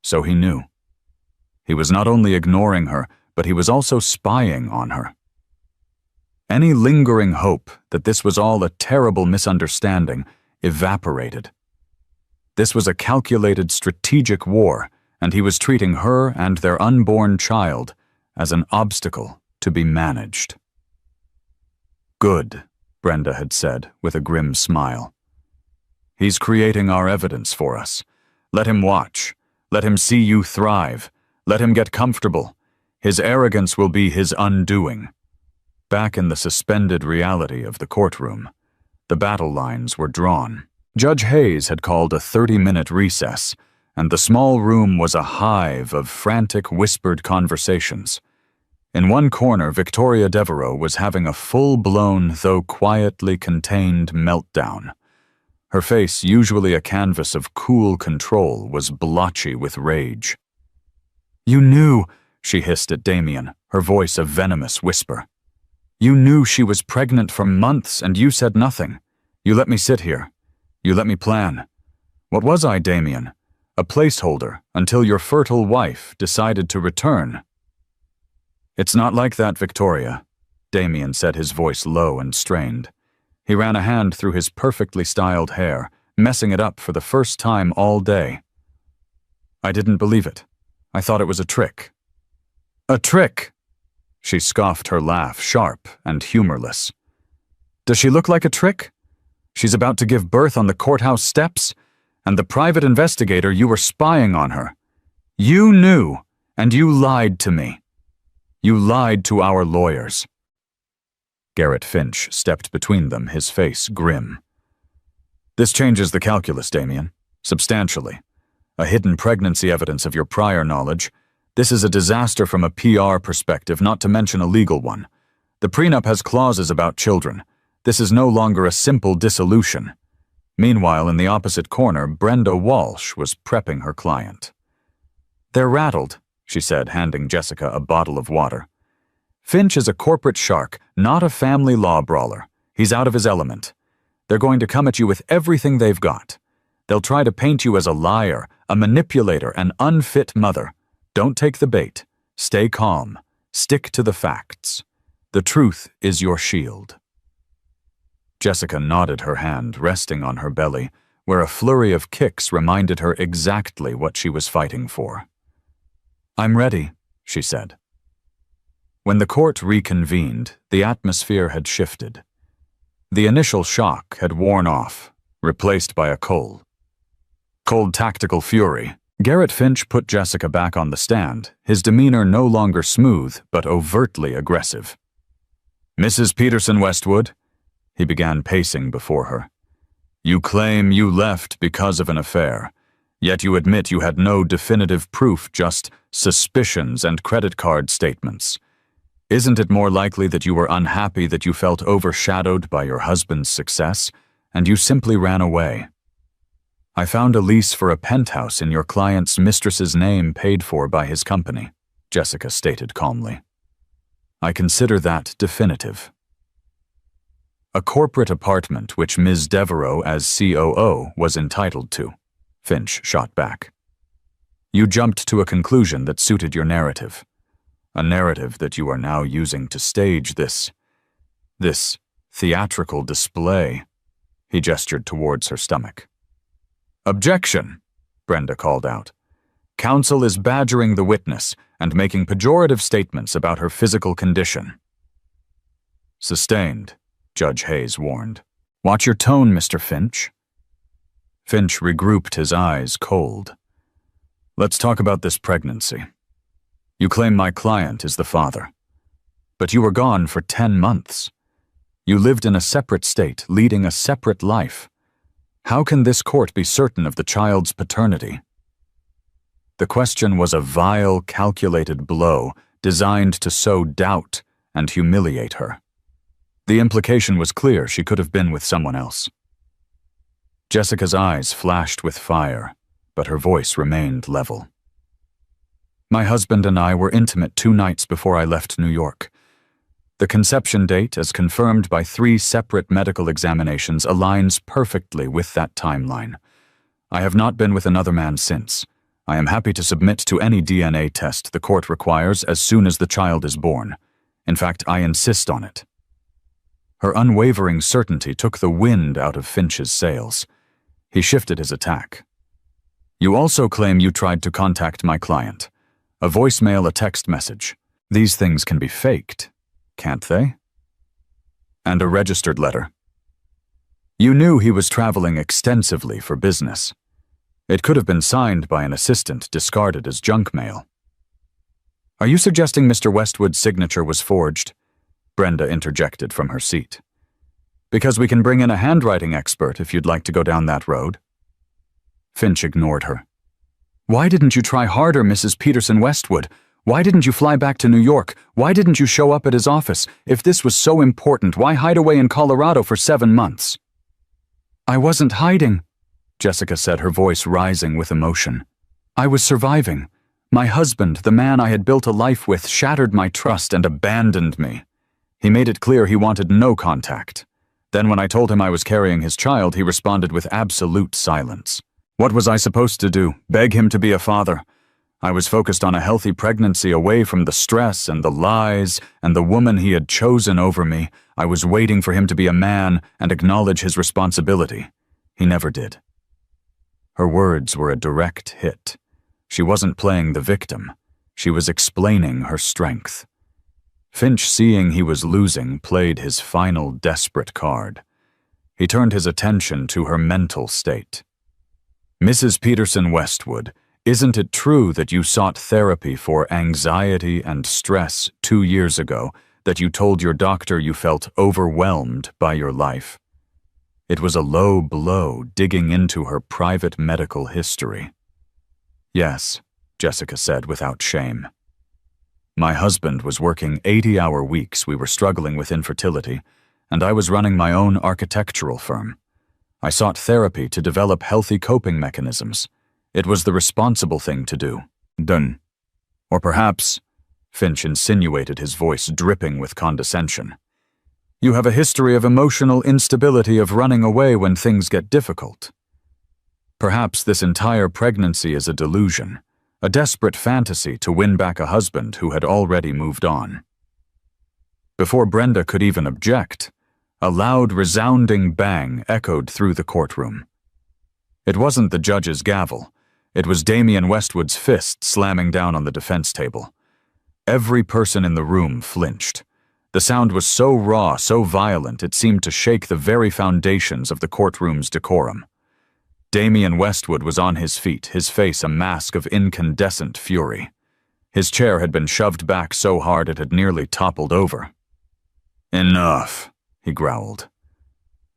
So he knew. He was not only ignoring her, but he was also spying on her. Any lingering hope that this was all a terrible misunderstanding evaporated. This was a calculated strategic war, and he was treating her and their unborn child as an obstacle to be managed. "Good," Brenda had said with a grim smile. "He's creating our evidence for us. Let him watch. Let him see you thrive. Let him get comfortable. His arrogance will be his undoing." Back in the suspended reality of the courtroom, the battle lines were drawn. Judge Hayes had called a 30-minute recess, and the small room was a hive of frantic, whispered conversations. In one corner, Victoria Devereux was having a full-blown, though quietly contained, meltdown. Her face, usually a canvas of cool control, was blotchy with rage. "You knew," she hissed at Damien, her voice a venomous whisper. "You knew she was pregnant for months, and you said nothing. You let me sit here. You let me plan. What was I, Damien? A placeholder until your fertile wife decided to return." "It's not like that, Victoria," Damien said, his voice low and strained. He ran a hand through his perfectly styled hair, messing it up for the first time all day. "I didn't believe it. I thought it was a trick." "A trick?" She scoffed, her laugh sharp and humorless. "Does she look like a trick? She's about to give birth on the courthouse steps, and the private investigator, you were spying on her. You knew, and you lied to me. You lied to our lawyers." Garrett Finch stepped between them, his face grim. "This changes the calculus, Damien, substantially. A hidden pregnancy evidence of your prior knowledge. This is a disaster from a PR perspective, not to mention a legal one. The prenup has clauses about children. This is no longer a simple dissolution." Meanwhile, in the opposite corner, Brenda Walsh was prepping her client. "They're rattled," she said, handing Jessica a bottle of water. "Finch is a corporate shark, not a family law brawler. He's out of his element. They're going to come at you with everything they've got. They'll try to paint you as a liar, a manipulator, an unfit mother. Don't take the bait. Stay calm. Stick to the facts. The truth is your shield." Jessica nodded, her hand resting on her belly, where a flurry of kicks reminded her exactly what she was fighting for. "I'm ready," she said. When the court reconvened, the atmosphere had shifted. The initial shock had worn off, replaced by a cold tactical fury. Garrett Finch put Jessica back on the stand, his demeanor no longer smooth but overtly aggressive. "Mrs. Peterson Westwood," he began, pacing before her. "You claim you left because of an affair, yet you admit you had no definitive proof, just suspicions and credit card statements. Isn't it more likely that you were unhappy, that you felt overshadowed by your husband's success, and you simply ran away? I found a lease for a penthouse in your client's mistress's name paid for by his company," Jessica stated calmly. "I consider that definitive." "A corporate apartment which Ms. Devereux, as COO, was entitled to," Finch shot back. "You jumped to a conclusion that suited your narrative. A narrative that you are now using to stage this theatrical display." He gestured towards her stomach. "Objection," Brenda called out. "Counsel is badgering the witness and making pejorative statements about her physical condition." "Sustained," Judge Hayes warned. "Watch your tone, Mr. Finch." Finch regrouped, his eyes cold. "Let's talk about this pregnancy. You claim my client is the father. But you were gone for 10 months. You lived in a separate state, leading a separate life. How can this court be certain of the child's paternity?" The question was a vile, calculated blow designed to sow doubt and humiliate her. The implication was clear: she could have been with someone else. Jessica's eyes flashed with fire, but her voice remained level. "My husband and I were intimate 2 nights before I left New York. The conception date, as confirmed by 3 separate medical examinations, aligns perfectly with that timeline. I have not been with another man since. I am happy to submit to any DNA test the court requires as soon as the child is born. In fact, I insist on it." Her unwavering certainty took the wind out of Finch's sails. He shifted his attack. "You also claim you tried to contact my client. A voicemail, a text message. These things can be faked, can't they? And a registered letter. You knew he was traveling extensively for business. It could have been signed by an assistant discarded as junk mail." "Are you suggesting Mr. Westwood's signature was forged?" Brenda interjected from her seat. "Because we can bring in a handwriting expert if you'd like to go down that road." Finch ignored her. "Why didn't you try harder, Mrs. Peterson Westwood? Why didn't you fly back to New York? Why didn't you show up at his office? If this was so important, why hide away in Colorado for 7 months? "I wasn't hiding," Jessica said, her voice rising with emotion. "I was surviving. My husband, the man I had built a life with, shattered my trust and abandoned me. He made it clear he wanted no contact. Then when I told him I was carrying his child, he responded with absolute silence. What was I supposed to do? Beg him to be a father? I was focused on a healthy pregnancy, away from the stress and the lies and the woman he had chosen over me. I was waiting for him to be a man and acknowledge his responsibility. He never did." Her words were a direct hit. She wasn't playing the victim. She was explaining her strength. Finch, seeing he was losing, played his final desperate card. He turned his attention to her mental state. "Mrs. Peterson Westwood, isn't it true that you sought therapy for anxiety and stress 2 years ago, that you told your doctor you felt overwhelmed by your life?" It was a low blow, digging into her private medical history. "Yes," Jessica said without shame. "My husband was working 80-hour weeks, we were struggling with infertility, and I was running my own architectural firm. I sought therapy to develop healthy coping mechanisms. It was the responsible thing to do. Done. Or perhaps," Finch insinuated, his voice dripping with condescension, "you have a history of emotional instability, of running away when things get difficult. Perhaps this entire pregnancy is a delusion, a desperate fantasy to win back a husband who had already moved on." Before Brenda could even object, a loud, resounding bang echoed through the courtroom. It wasn't the judge's gavel. It was Damien Westwood's fist slamming down on the defense table. Every person in the room flinched. The sound was so raw, so violent, it seemed to shake the very foundations of the courtroom's decorum. Damien Westwood was on his feet, his face a mask of incandescent fury. His chair had been shoved back so hard it had nearly toppled over. "Enough," he growled.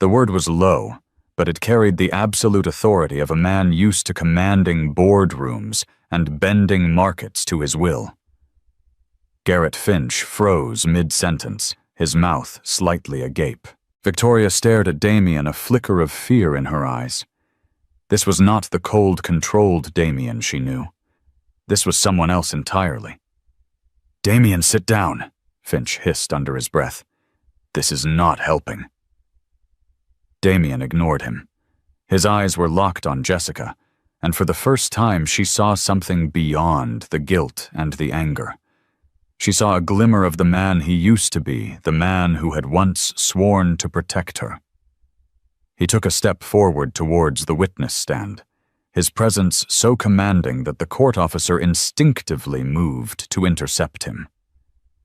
The word was low, but it carried the absolute authority of a man used to commanding boardrooms and bending markets to his will. Garrett Finch froze mid-sentence, his mouth slightly agape. Victoria stared at Damien, a flicker of fear in her eyes. This was not the cold, controlled Damien she knew. This was someone else entirely. "Damien, sit down," Finch hissed under his breath. "This is not helping." Damien ignored him. His eyes were locked on Jessica, and for the first time she saw something beyond the guilt and the anger. She saw a glimmer of the man he used to be, the man who had once sworn to protect her. He took a step forward towards the witness stand, his presence so commanding that the court officer instinctively moved to intercept him.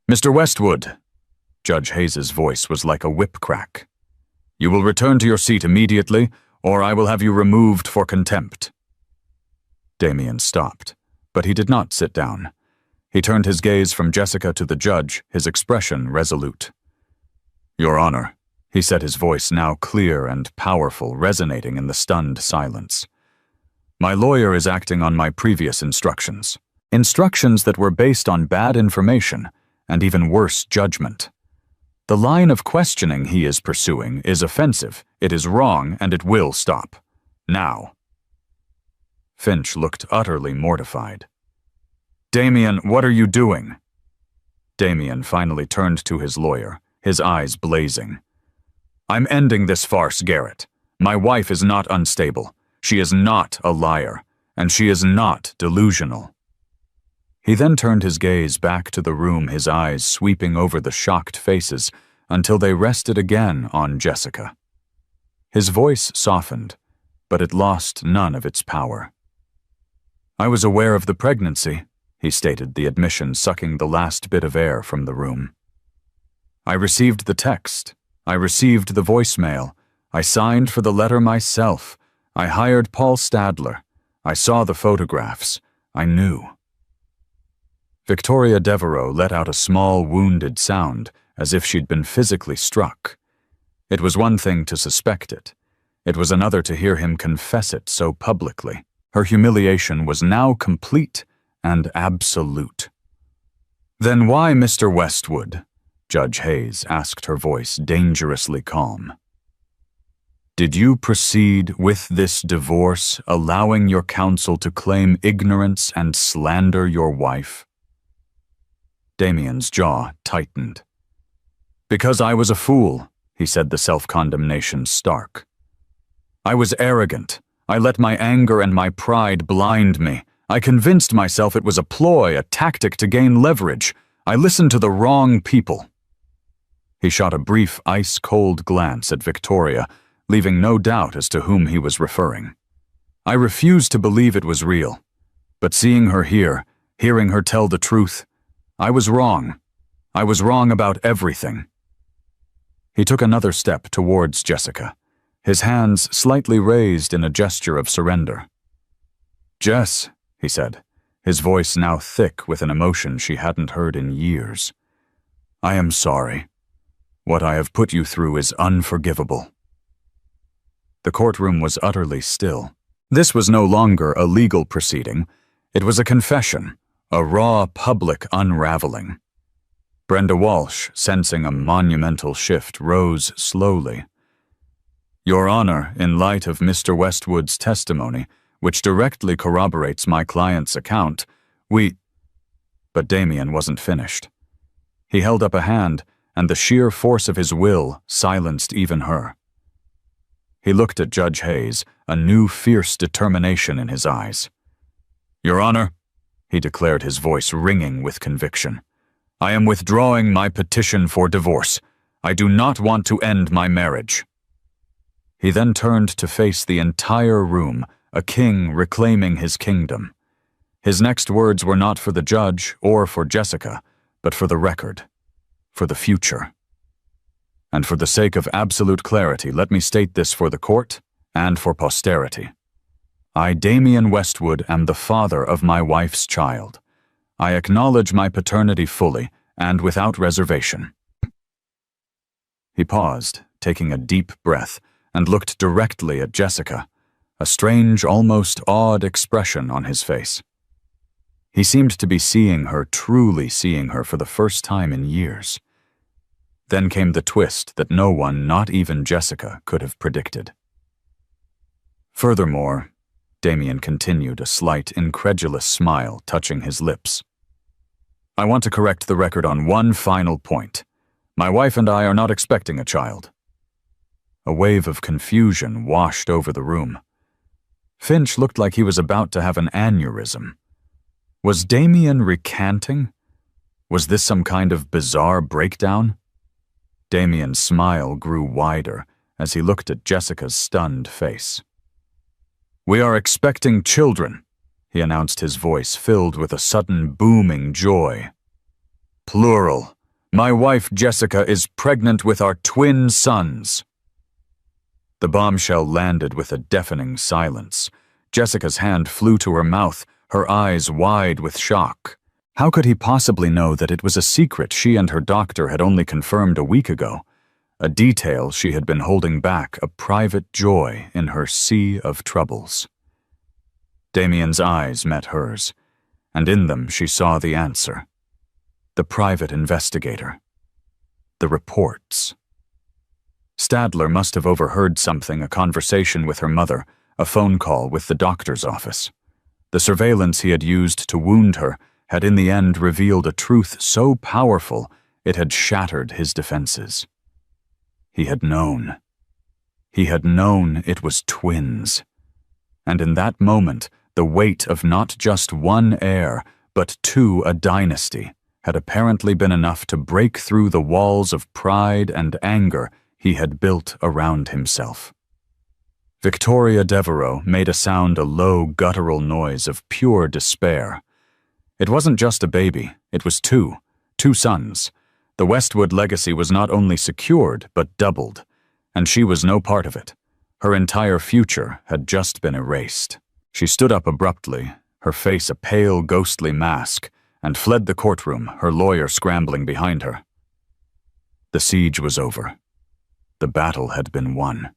"Mr. Westwood," Judge Hayes's voice was like a whip crack. "You will return to your seat immediately, or I will have you removed for contempt." Damien stopped, but he did not sit down. He turned his gaze from Jessica to the judge, his expression resolute. "Your Honor," he said, his voice now clear and powerful, resonating in the stunned silence. "My lawyer is acting on my previous instructions. Instructions that were based on bad information and even worse judgment. The line of questioning he is pursuing is offensive, it is wrong, and it will stop. Now." Finch looked utterly mortified. "Damien, what are you doing?" Damien finally turned to his lawyer, his eyes blazing. "I'm ending this farce, Garrett. My wife is not unstable. She is not a liar. and she is not delusional." He then turned his gaze back to the room, his eyes sweeping over the shocked faces until they rested again on Jessica. His voice softened, but it lost none of its power. "I was aware of the pregnancy," he stated, the admission sucking the last bit of air from the room. "I received the text. I received the voicemail. I signed for the letter myself. I hired Paul Stadler. I saw the photographs. I knew." Victoria Devereaux let out a small, wounded sound, as if she'd been physically struck. It was one thing to suspect it. It was another to hear him confess it so publicly. Her humiliation was now complete and absolute. "Then why, Mr. Westwood?" Judge Hayes asked, her voice dangerously calm. "Did you proceed with this divorce, allowing your counsel to claim ignorance and slander your wife?" Damien's jaw tightened. "Because I was a fool," he said, the self-condemnation stark. "I was arrogant. I let my anger and my pride blind me. I convinced myself it was a ploy, a tactic to gain leverage. I listened to the wrong people." He shot a brief, ice-cold glance at Victoria, leaving no doubt as to whom he was referring. "I refused to believe it was real. But seeing her here, hearing her tell the truth, I was wrong. I was wrong about everything." He took another step towards Jessica, his hands slightly raised in a gesture of surrender. "Jess," he said, his voice now thick with an emotion she hadn't heard in years, "I am sorry. What I have put you through is unforgivable." The courtroom was utterly still. This was no longer a legal proceeding. It was a confession, a raw public unraveling. Brenda Walsh, sensing a monumental shift, rose slowly. "Your Honor, in light of Mr. Westwood's testimony, which directly corroborates my client's account, But Damien wasn't finished. He held up a hand, and the sheer force of his will silenced even her. He looked at Judge Hayes, a new fierce determination in his eyes. "Your Honor," he declared, his voice ringing with conviction, "I am withdrawing my petition for divorce. I do not want to end my marriage." He then turned to face the entire room, a king reclaiming his kingdom. His next words were not for the judge or for Jessica, but for the record, for the future. And for the sake of absolute clarity, let me state this for the court and for posterity. I, Damien Westwood, am the father of my wife's child. I acknowledge my paternity fully and without reservation. He paused, taking a deep breath, and looked directly at Jessica, a strange, almost awed expression on his face. He seemed to be seeing her, truly seeing her for the first time in years. Then came the twist that no one, not even Jessica, could have predicted. Furthermore, Damien continued, a slight, incredulous smile touching his lips, I want to correct the record on one final point. My wife and I are not expecting a child. A wave of confusion washed over the room. Finch looked like he was about to have an aneurysm. Was Damien recanting? Was this some kind of bizarre breakdown? Damien's smile grew wider as he looked at Jessica's stunned face. We are expecting children, he announced, his voice filled with a sudden booming joy. Plural. My wife Jessica is pregnant with our twin sons. The bombshell landed with a deafening silence. Jessica's hand flew to her mouth, her eyes wide with shock. How could he possibly know that it was a secret she and her doctor had only confirmed a week ago? A detail she had been holding back, a private joy in her sea of troubles. Damien's eyes met hers, and in them she saw the answer. The private investigator. The reports. Stadler must have overheard something, a conversation with her mother, a phone call with the doctor's office. The surveillance he had used to wound her had in the end revealed a truth so powerful it had shattered his defenses. He had known. He had known it was twins. And in that moment, The weight of not just one heir, but two, a dynasty, had apparently been enough to break through the walls of pride and anger he had built around himself. Victoria Devereux made a low, guttural noise of pure despair. It wasn't just a baby, it was two sons. The Westwood legacy was not only secured, but doubled, and she was no part of it. Her entire future had just been erased. She stood up abruptly, her face a pale, ghostly mask, and fled the courtroom, her lawyer scrambling behind her. The siege was over. The battle had been won.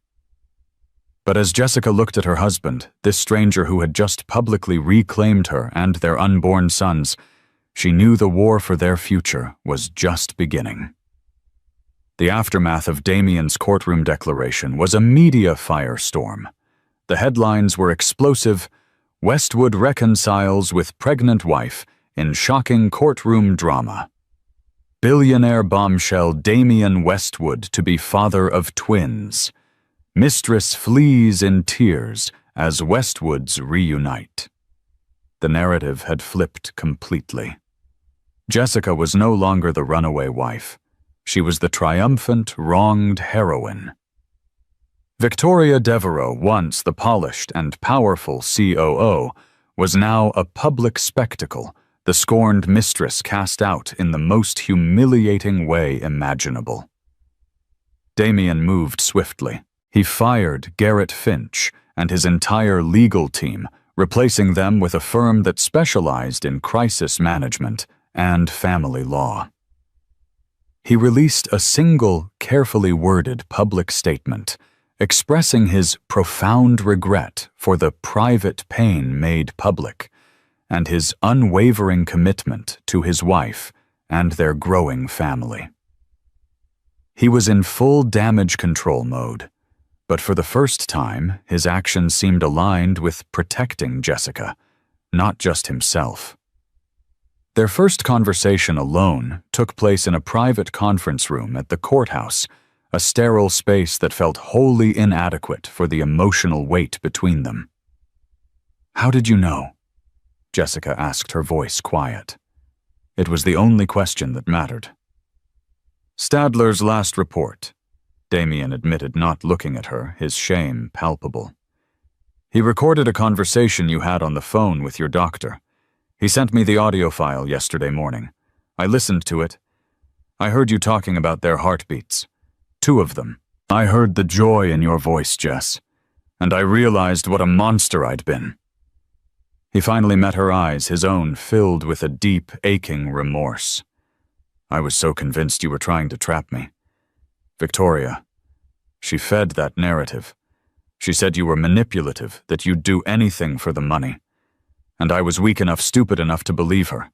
But as Jessica looked at her husband, this stranger who had just publicly reclaimed her and their unborn sons, she knew the war for their future was just beginning. The aftermath of Damien's courtroom declaration was a media firestorm. The headlines were explosive: Westwood reconciles with pregnant wife in shocking courtroom drama. Billionaire bombshell Damien Westwood to be father of twins. Mistress flees in tears as Westwoods reunite. The narrative had flipped completely. Jessica was no longer the runaway wife. She was the triumphant, wronged heroine. Victoria Devereux, once the polished and powerful COO, was now a public spectacle, the scorned mistress cast out in the most humiliating way imaginable. Damien moved swiftly. He fired Garrett Finch and his entire legal team, replacing them with a firm that specialized in crisis management and family law. He released a single, carefully worded public statement, expressing his profound regret for the private pain made public, and his unwavering commitment to his wife and their growing family. He was in full damage control mode, but for the first time, his actions seemed aligned with protecting Jessica, not just himself. Their first conversation alone took place in a private conference room at the courthouse, a sterile space that felt wholly inadequate for the emotional weight between them. "How did you know?" Jessica asked, her voice quiet. It was the only question that mattered. "Stadler's last report," Damien admitted, not looking at her, his shame palpable. "He recorded a conversation you had on the phone with your doctor. He sent me the audio file yesterday morning. I listened to it. I heard you talking about their heartbeats. 2 of them. I heard the joy in your voice, Jess, and I realized what a monster I'd been." He finally met her eyes, his own filled with a deep, aching remorse. "I was so convinced you were trying to trap me. Victoria, she fed that narrative. She said you were manipulative, that you'd do anything for the money. And I was weak enough, stupid enough to believe her.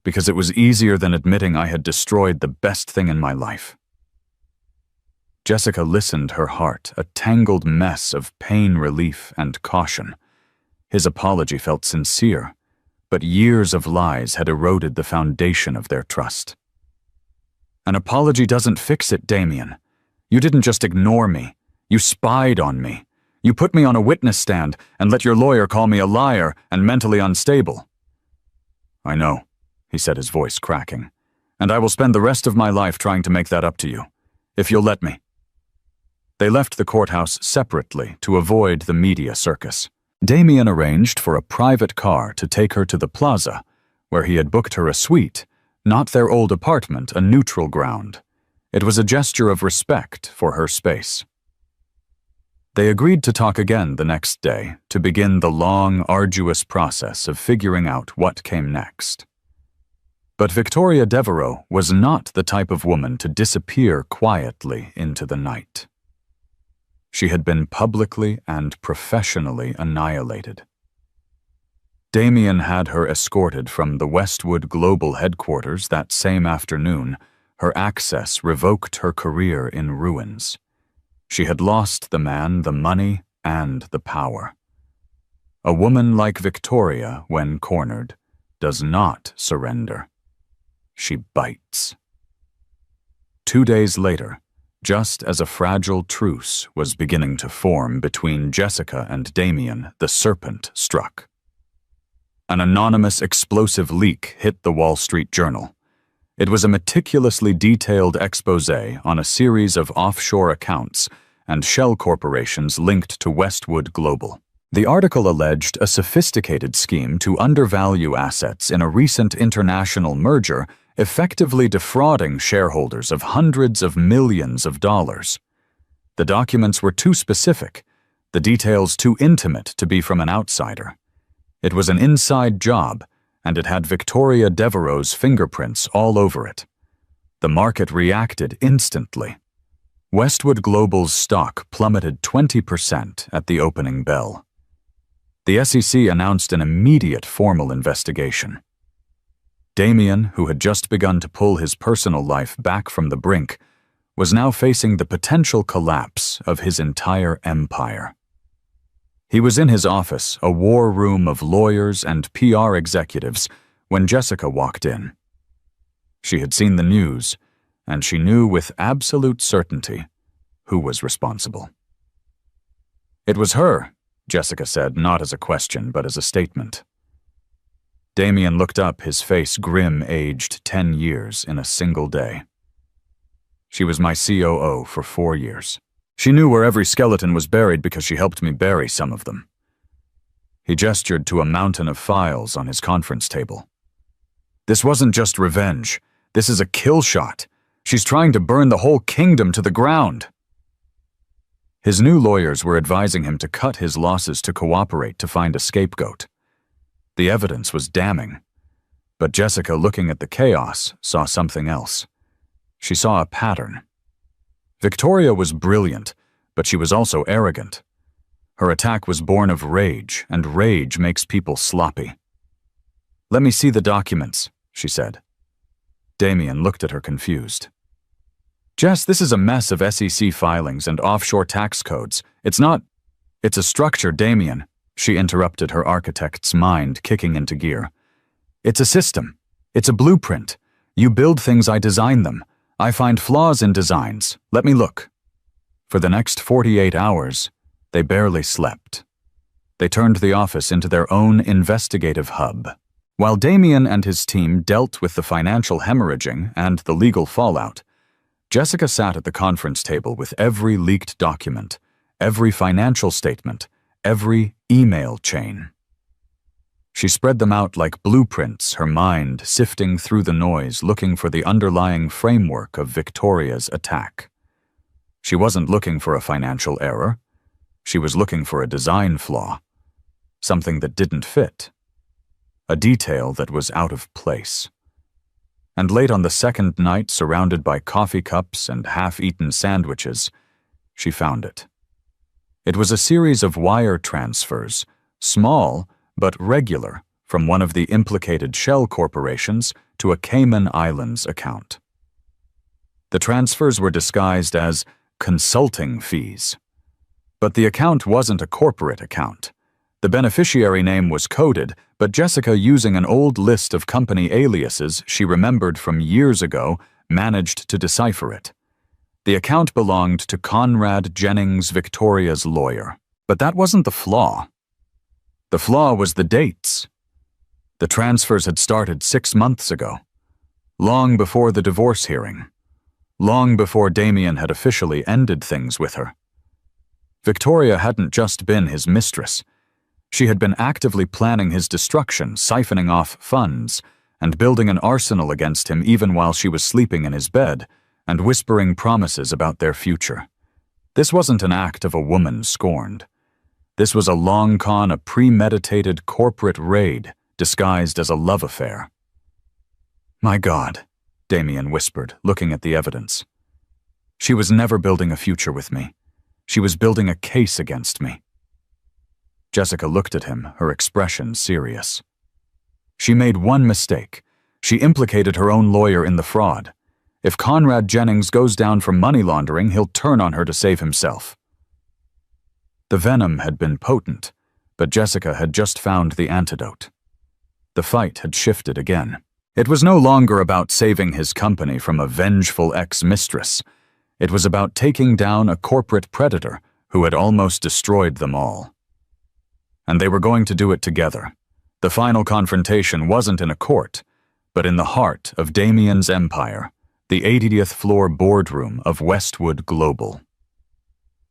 Because it was easier than admitting I had destroyed the best thing in my life." Jessica listened, her heart a tangled mess of pain, relief, and caution. His apology felt sincere, but years of lies had eroded the foundation of their trust. "An apology doesn't fix it, Damien. You didn't just ignore me. You spied on me. You put me on a witness stand and let your lawyer call me a liar and mentally unstable." "I know," he said, his voice cracking, "and I will spend the rest of my life trying to make that up to you, if you'll let me." They left the courthouse separately to avoid the media circus. Damien arranged for a private car to take her to the plaza, where he had booked her a suite, not their old apartment, a neutral ground. It was a gesture of respect for her space. They agreed to talk again the next day to begin the long, arduous process of figuring out what came next. But Victoria Devereux was not the type of woman to disappear quietly into the night. She had been publicly and professionally annihilated. Damien had her escorted from the Westwood Global headquarters that same afternoon, her access revoked, her career in ruins. She had lost the man, the money, and the power. A woman like Victoria, when cornered, does not surrender. She bites. 2 days later, just as a fragile truce was beginning to form between Jessica and Damien, the serpent struck. An anonymous explosive leak hit the Wall Street Journal. It was a meticulously detailed exposé on a series of offshore accounts and shell corporations linked to Westwood Global. The article alleged a sophisticated scheme to undervalue assets in a recent international merger, effectively defrauding shareholders of hundreds of millions of dollars. The documents were too specific, the details too intimate to be from an outsider. It was an inside job, and it had Victoria Devereux's fingerprints all over it. The market reacted instantly. Westwood Global's stock plummeted 20% at the opening bell. The SEC announced an immediate formal investigation. Damien, who had just begun to pull his personal life back from the brink, was now facing the potential collapse of his entire empire. He was in his office, a war room of lawyers and PR executives, when Jessica walked in. She had seen the news, and she knew with absolute certainty who was responsible. "It was her," Jessica said, not as a question, but as a statement. Damien looked up, his face grim, aged 10 years in a single day. "She was my COO for 4 years. She knew where every skeleton was buried because she helped me bury some of them." He gestured to a mountain of files on his conference table. "This wasn't just revenge. This is a kill shot. She's trying to burn the whole kingdom to the ground." His new lawyers were advising him to cut his losses to cooperate to find a scapegoat. The evidence was damning, but Jessica, looking at the chaos, saw something else. She saw a pattern. Victoria was brilliant, but she was also arrogant. Her attack was born of rage, and rage makes people sloppy. "Let me see the documents," she said. Damien looked at her confused. "Jess, this is a mess of SEC filings and offshore tax codes. It's a structure, Damien," she interrupted, her architect's mind kicking into gear. "It's a system. It's a blueprint. You build things, I design them. I find flaws in designs. Let me look." For the next 48 hours, they barely slept. They turned the office into their own investigative hub. While Damien and his team dealt with the financial hemorrhaging and the legal fallout, Jessica sat at the conference table with every leaked document, every financial statement, every email chain. She spread them out like blueprints, her mind sifting through the noise, looking for the underlying framework of Victoria's attack. She wasn't looking for a financial error. She was looking for a design flaw, something that didn't fit, a detail that was out of place. And late on the second night, surrounded by coffee cups and half-eaten sandwiches, she found it. It was a series of wire transfers, small but regular, from one of the implicated shell corporations to a Cayman Islands account. The transfers were disguised as consulting fees. But the account wasn't a corporate account. The beneficiary name was coded, but Jessica, using an old list of company aliases she remembered from years ago, managed to decipher it. The account belonged to Conrad Jennings, Victoria's lawyer. But that wasn't the flaw. The flaw was the dates. The transfers had started 6 months ago, long before the divorce hearing, long before Damien had officially ended things with her. Victoria hadn't just been his mistress. She had been actively planning his destruction, siphoning off funds, and building an arsenal against him even while she was sleeping in his bed, and whispering promises about their future. This wasn't an act of a woman scorned. This was a long con, a premeditated corporate raid disguised as a love affair. "My God," Damien whispered, looking at the evidence. "She was never building a future with me. She was building a case against me." Jessica looked at him, her expression serious. She made one mistake. She implicated her own lawyer in the fraud. If Conrad Jennings goes down for money laundering, he'll turn on her to save himself. The venom had been potent, but Jessica had just found the antidote. The fight had shifted again. It was no longer about saving his company from a vengeful ex-mistress. It was about taking down a corporate predator who had almost destroyed them all. And they were going to do it together, The final confrontation wasn't in a court, but in the heart of Damien's empire, the 80th floor boardroom of Westwood Global.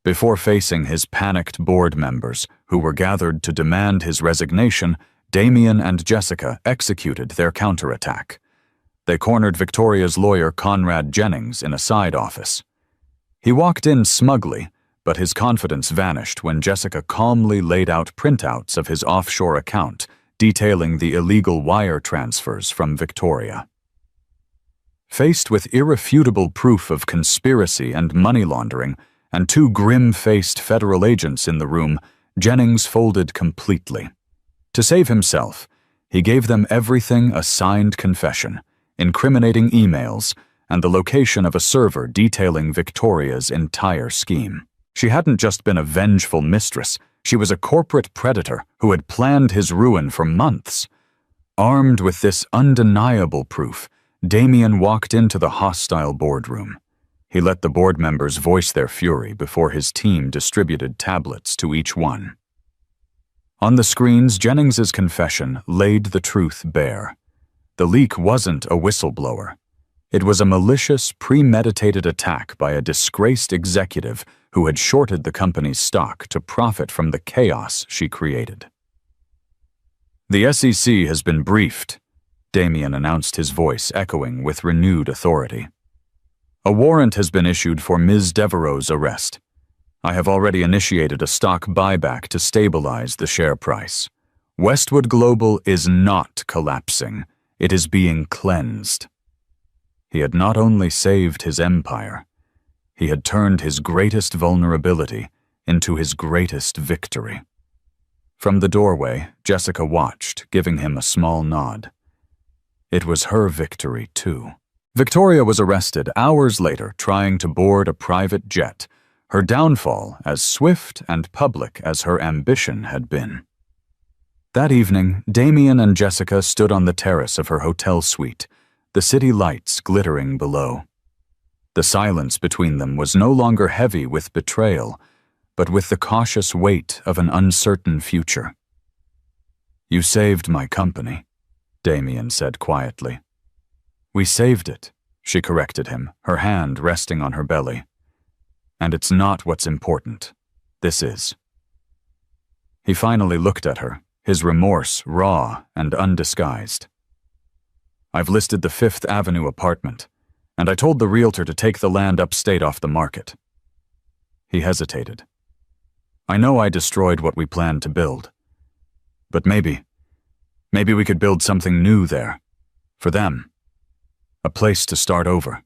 Before facing his panicked board members, who were gathered to demand his resignation, Damien and Jessica executed their counterattack. They cornered Victoria's lawyer Conrad Jennings in a side office. He walked in smugly, but his confidence vanished when Jessica calmly laid out printouts of his offshore account, detailing the illegal wire transfers from Victoria. Faced with irrefutable proof of conspiracy and money laundering, and two grim-faced federal agents in the room, Jennings folded completely. To save himself, he gave them everything a signed confession, incriminating emails, and the location of a server detailing Victoria's entire scheme. She hadn't just been a vengeful mistress, she was a corporate predator who had planned his ruin for months. Armed with this undeniable proof, Damien walked into the hostile boardroom. He let the board members voice their fury before his team distributed tablets to each one. On the screens, Jennings's confession laid the truth bare. The leak wasn't a whistleblower. It was a malicious, premeditated attack by a disgraced executive who had shorted the company's stock to profit from the chaos she created. "The SEC has been briefed," Damien announced, his voice echoing with renewed authority. "A warrant has been issued for Ms. Devereaux's arrest. I have already initiated a stock buyback to stabilize the share price. Westwood Global is not collapsing. It is being cleansed." He had not only saved his empire, he had turned his greatest vulnerability into his greatest victory. From the doorway, Jessica watched, giving him a small nod. It was her victory, too. Victoria was arrested hours later trying to board a private jet, her downfall as swift and public as her ambition had been. That evening, Damien and Jessica stood on the terrace of her hotel suite, the city lights glittering below. The silence between them was no longer heavy with betrayal, but with the cautious weight of an uncertain future. "You saved my company," Damien said quietly. "We saved it," she corrected him, her hand resting on her belly. "And it's not what's important. This is." He finally looked at her, his remorse raw and undisguised. "I've listed the Fifth Avenue apartment, and I told the realtor to take the land upstate off the market." He hesitated. "I know I destroyed what we planned to build. But maybe we could build something new there. For them. A place to start over."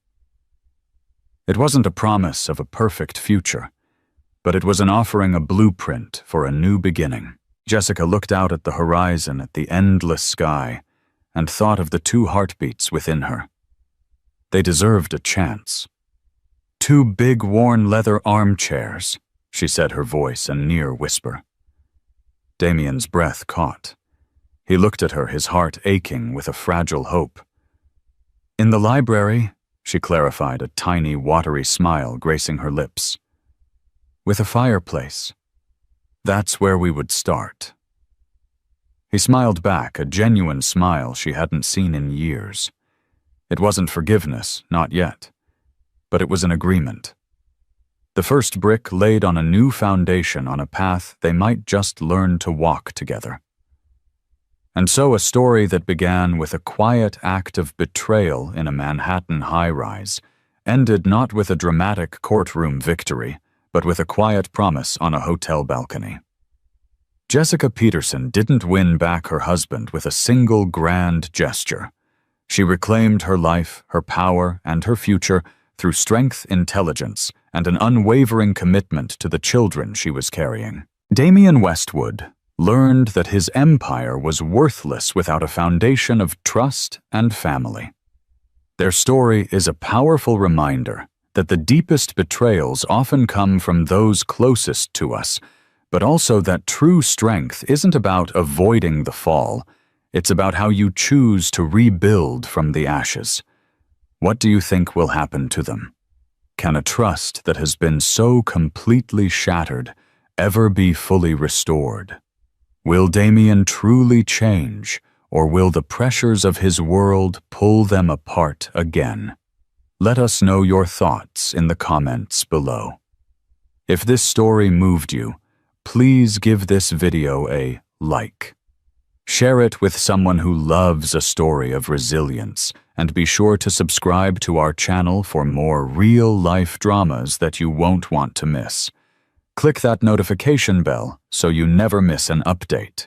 It wasn't a promise of a perfect future, but it was an offering, a blueprint for a new beginning. Jessica looked out at the horizon, at the endless sky, and thought of the two heartbeats within her. They deserved a chance. "Two big worn leather armchairs," she said, her voice a near whisper. Damien's breath caught. He looked at her, his heart aching with a fragile hope. "In the library," she clarified, a tiny, watery smile gracing her lips. "With a fireplace. That's where we would start." He smiled back, a genuine smile she hadn't seen in years. It wasn't forgiveness, not yet, but it was an agreement. The first brick laid on a new foundation on a path they might just learn to walk together. And so a story that began with a quiet act of betrayal in a Manhattan high-rise ended not with a dramatic courtroom victory, but with a quiet promise on a hotel balcony. Jessica Peterson didn't win back her husband with a single grand gesture. She reclaimed her life, her power, and her future through strength, intelligence, and an unwavering commitment to the children she was carrying. Damien Westwood learned that his empire was worthless without a foundation of trust and family. Their story is a powerful reminder that the deepest betrayals often come from those closest to us, but also that true strength isn't about avoiding the fall. It's about how you choose to rebuild from the ashes. What do you think will happen to them? Can a trust that has been so completely shattered ever be fully restored? Will Damien truly change, or will the pressures of his world pull them apart again? Let us know your thoughts in the comments below. If this story moved you, please give this video a like. Share it with someone who loves a story of resilience, and be sure to subscribe to our channel for more real-life dramas that you won't want to miss. Click that notification bell so you never miss an update.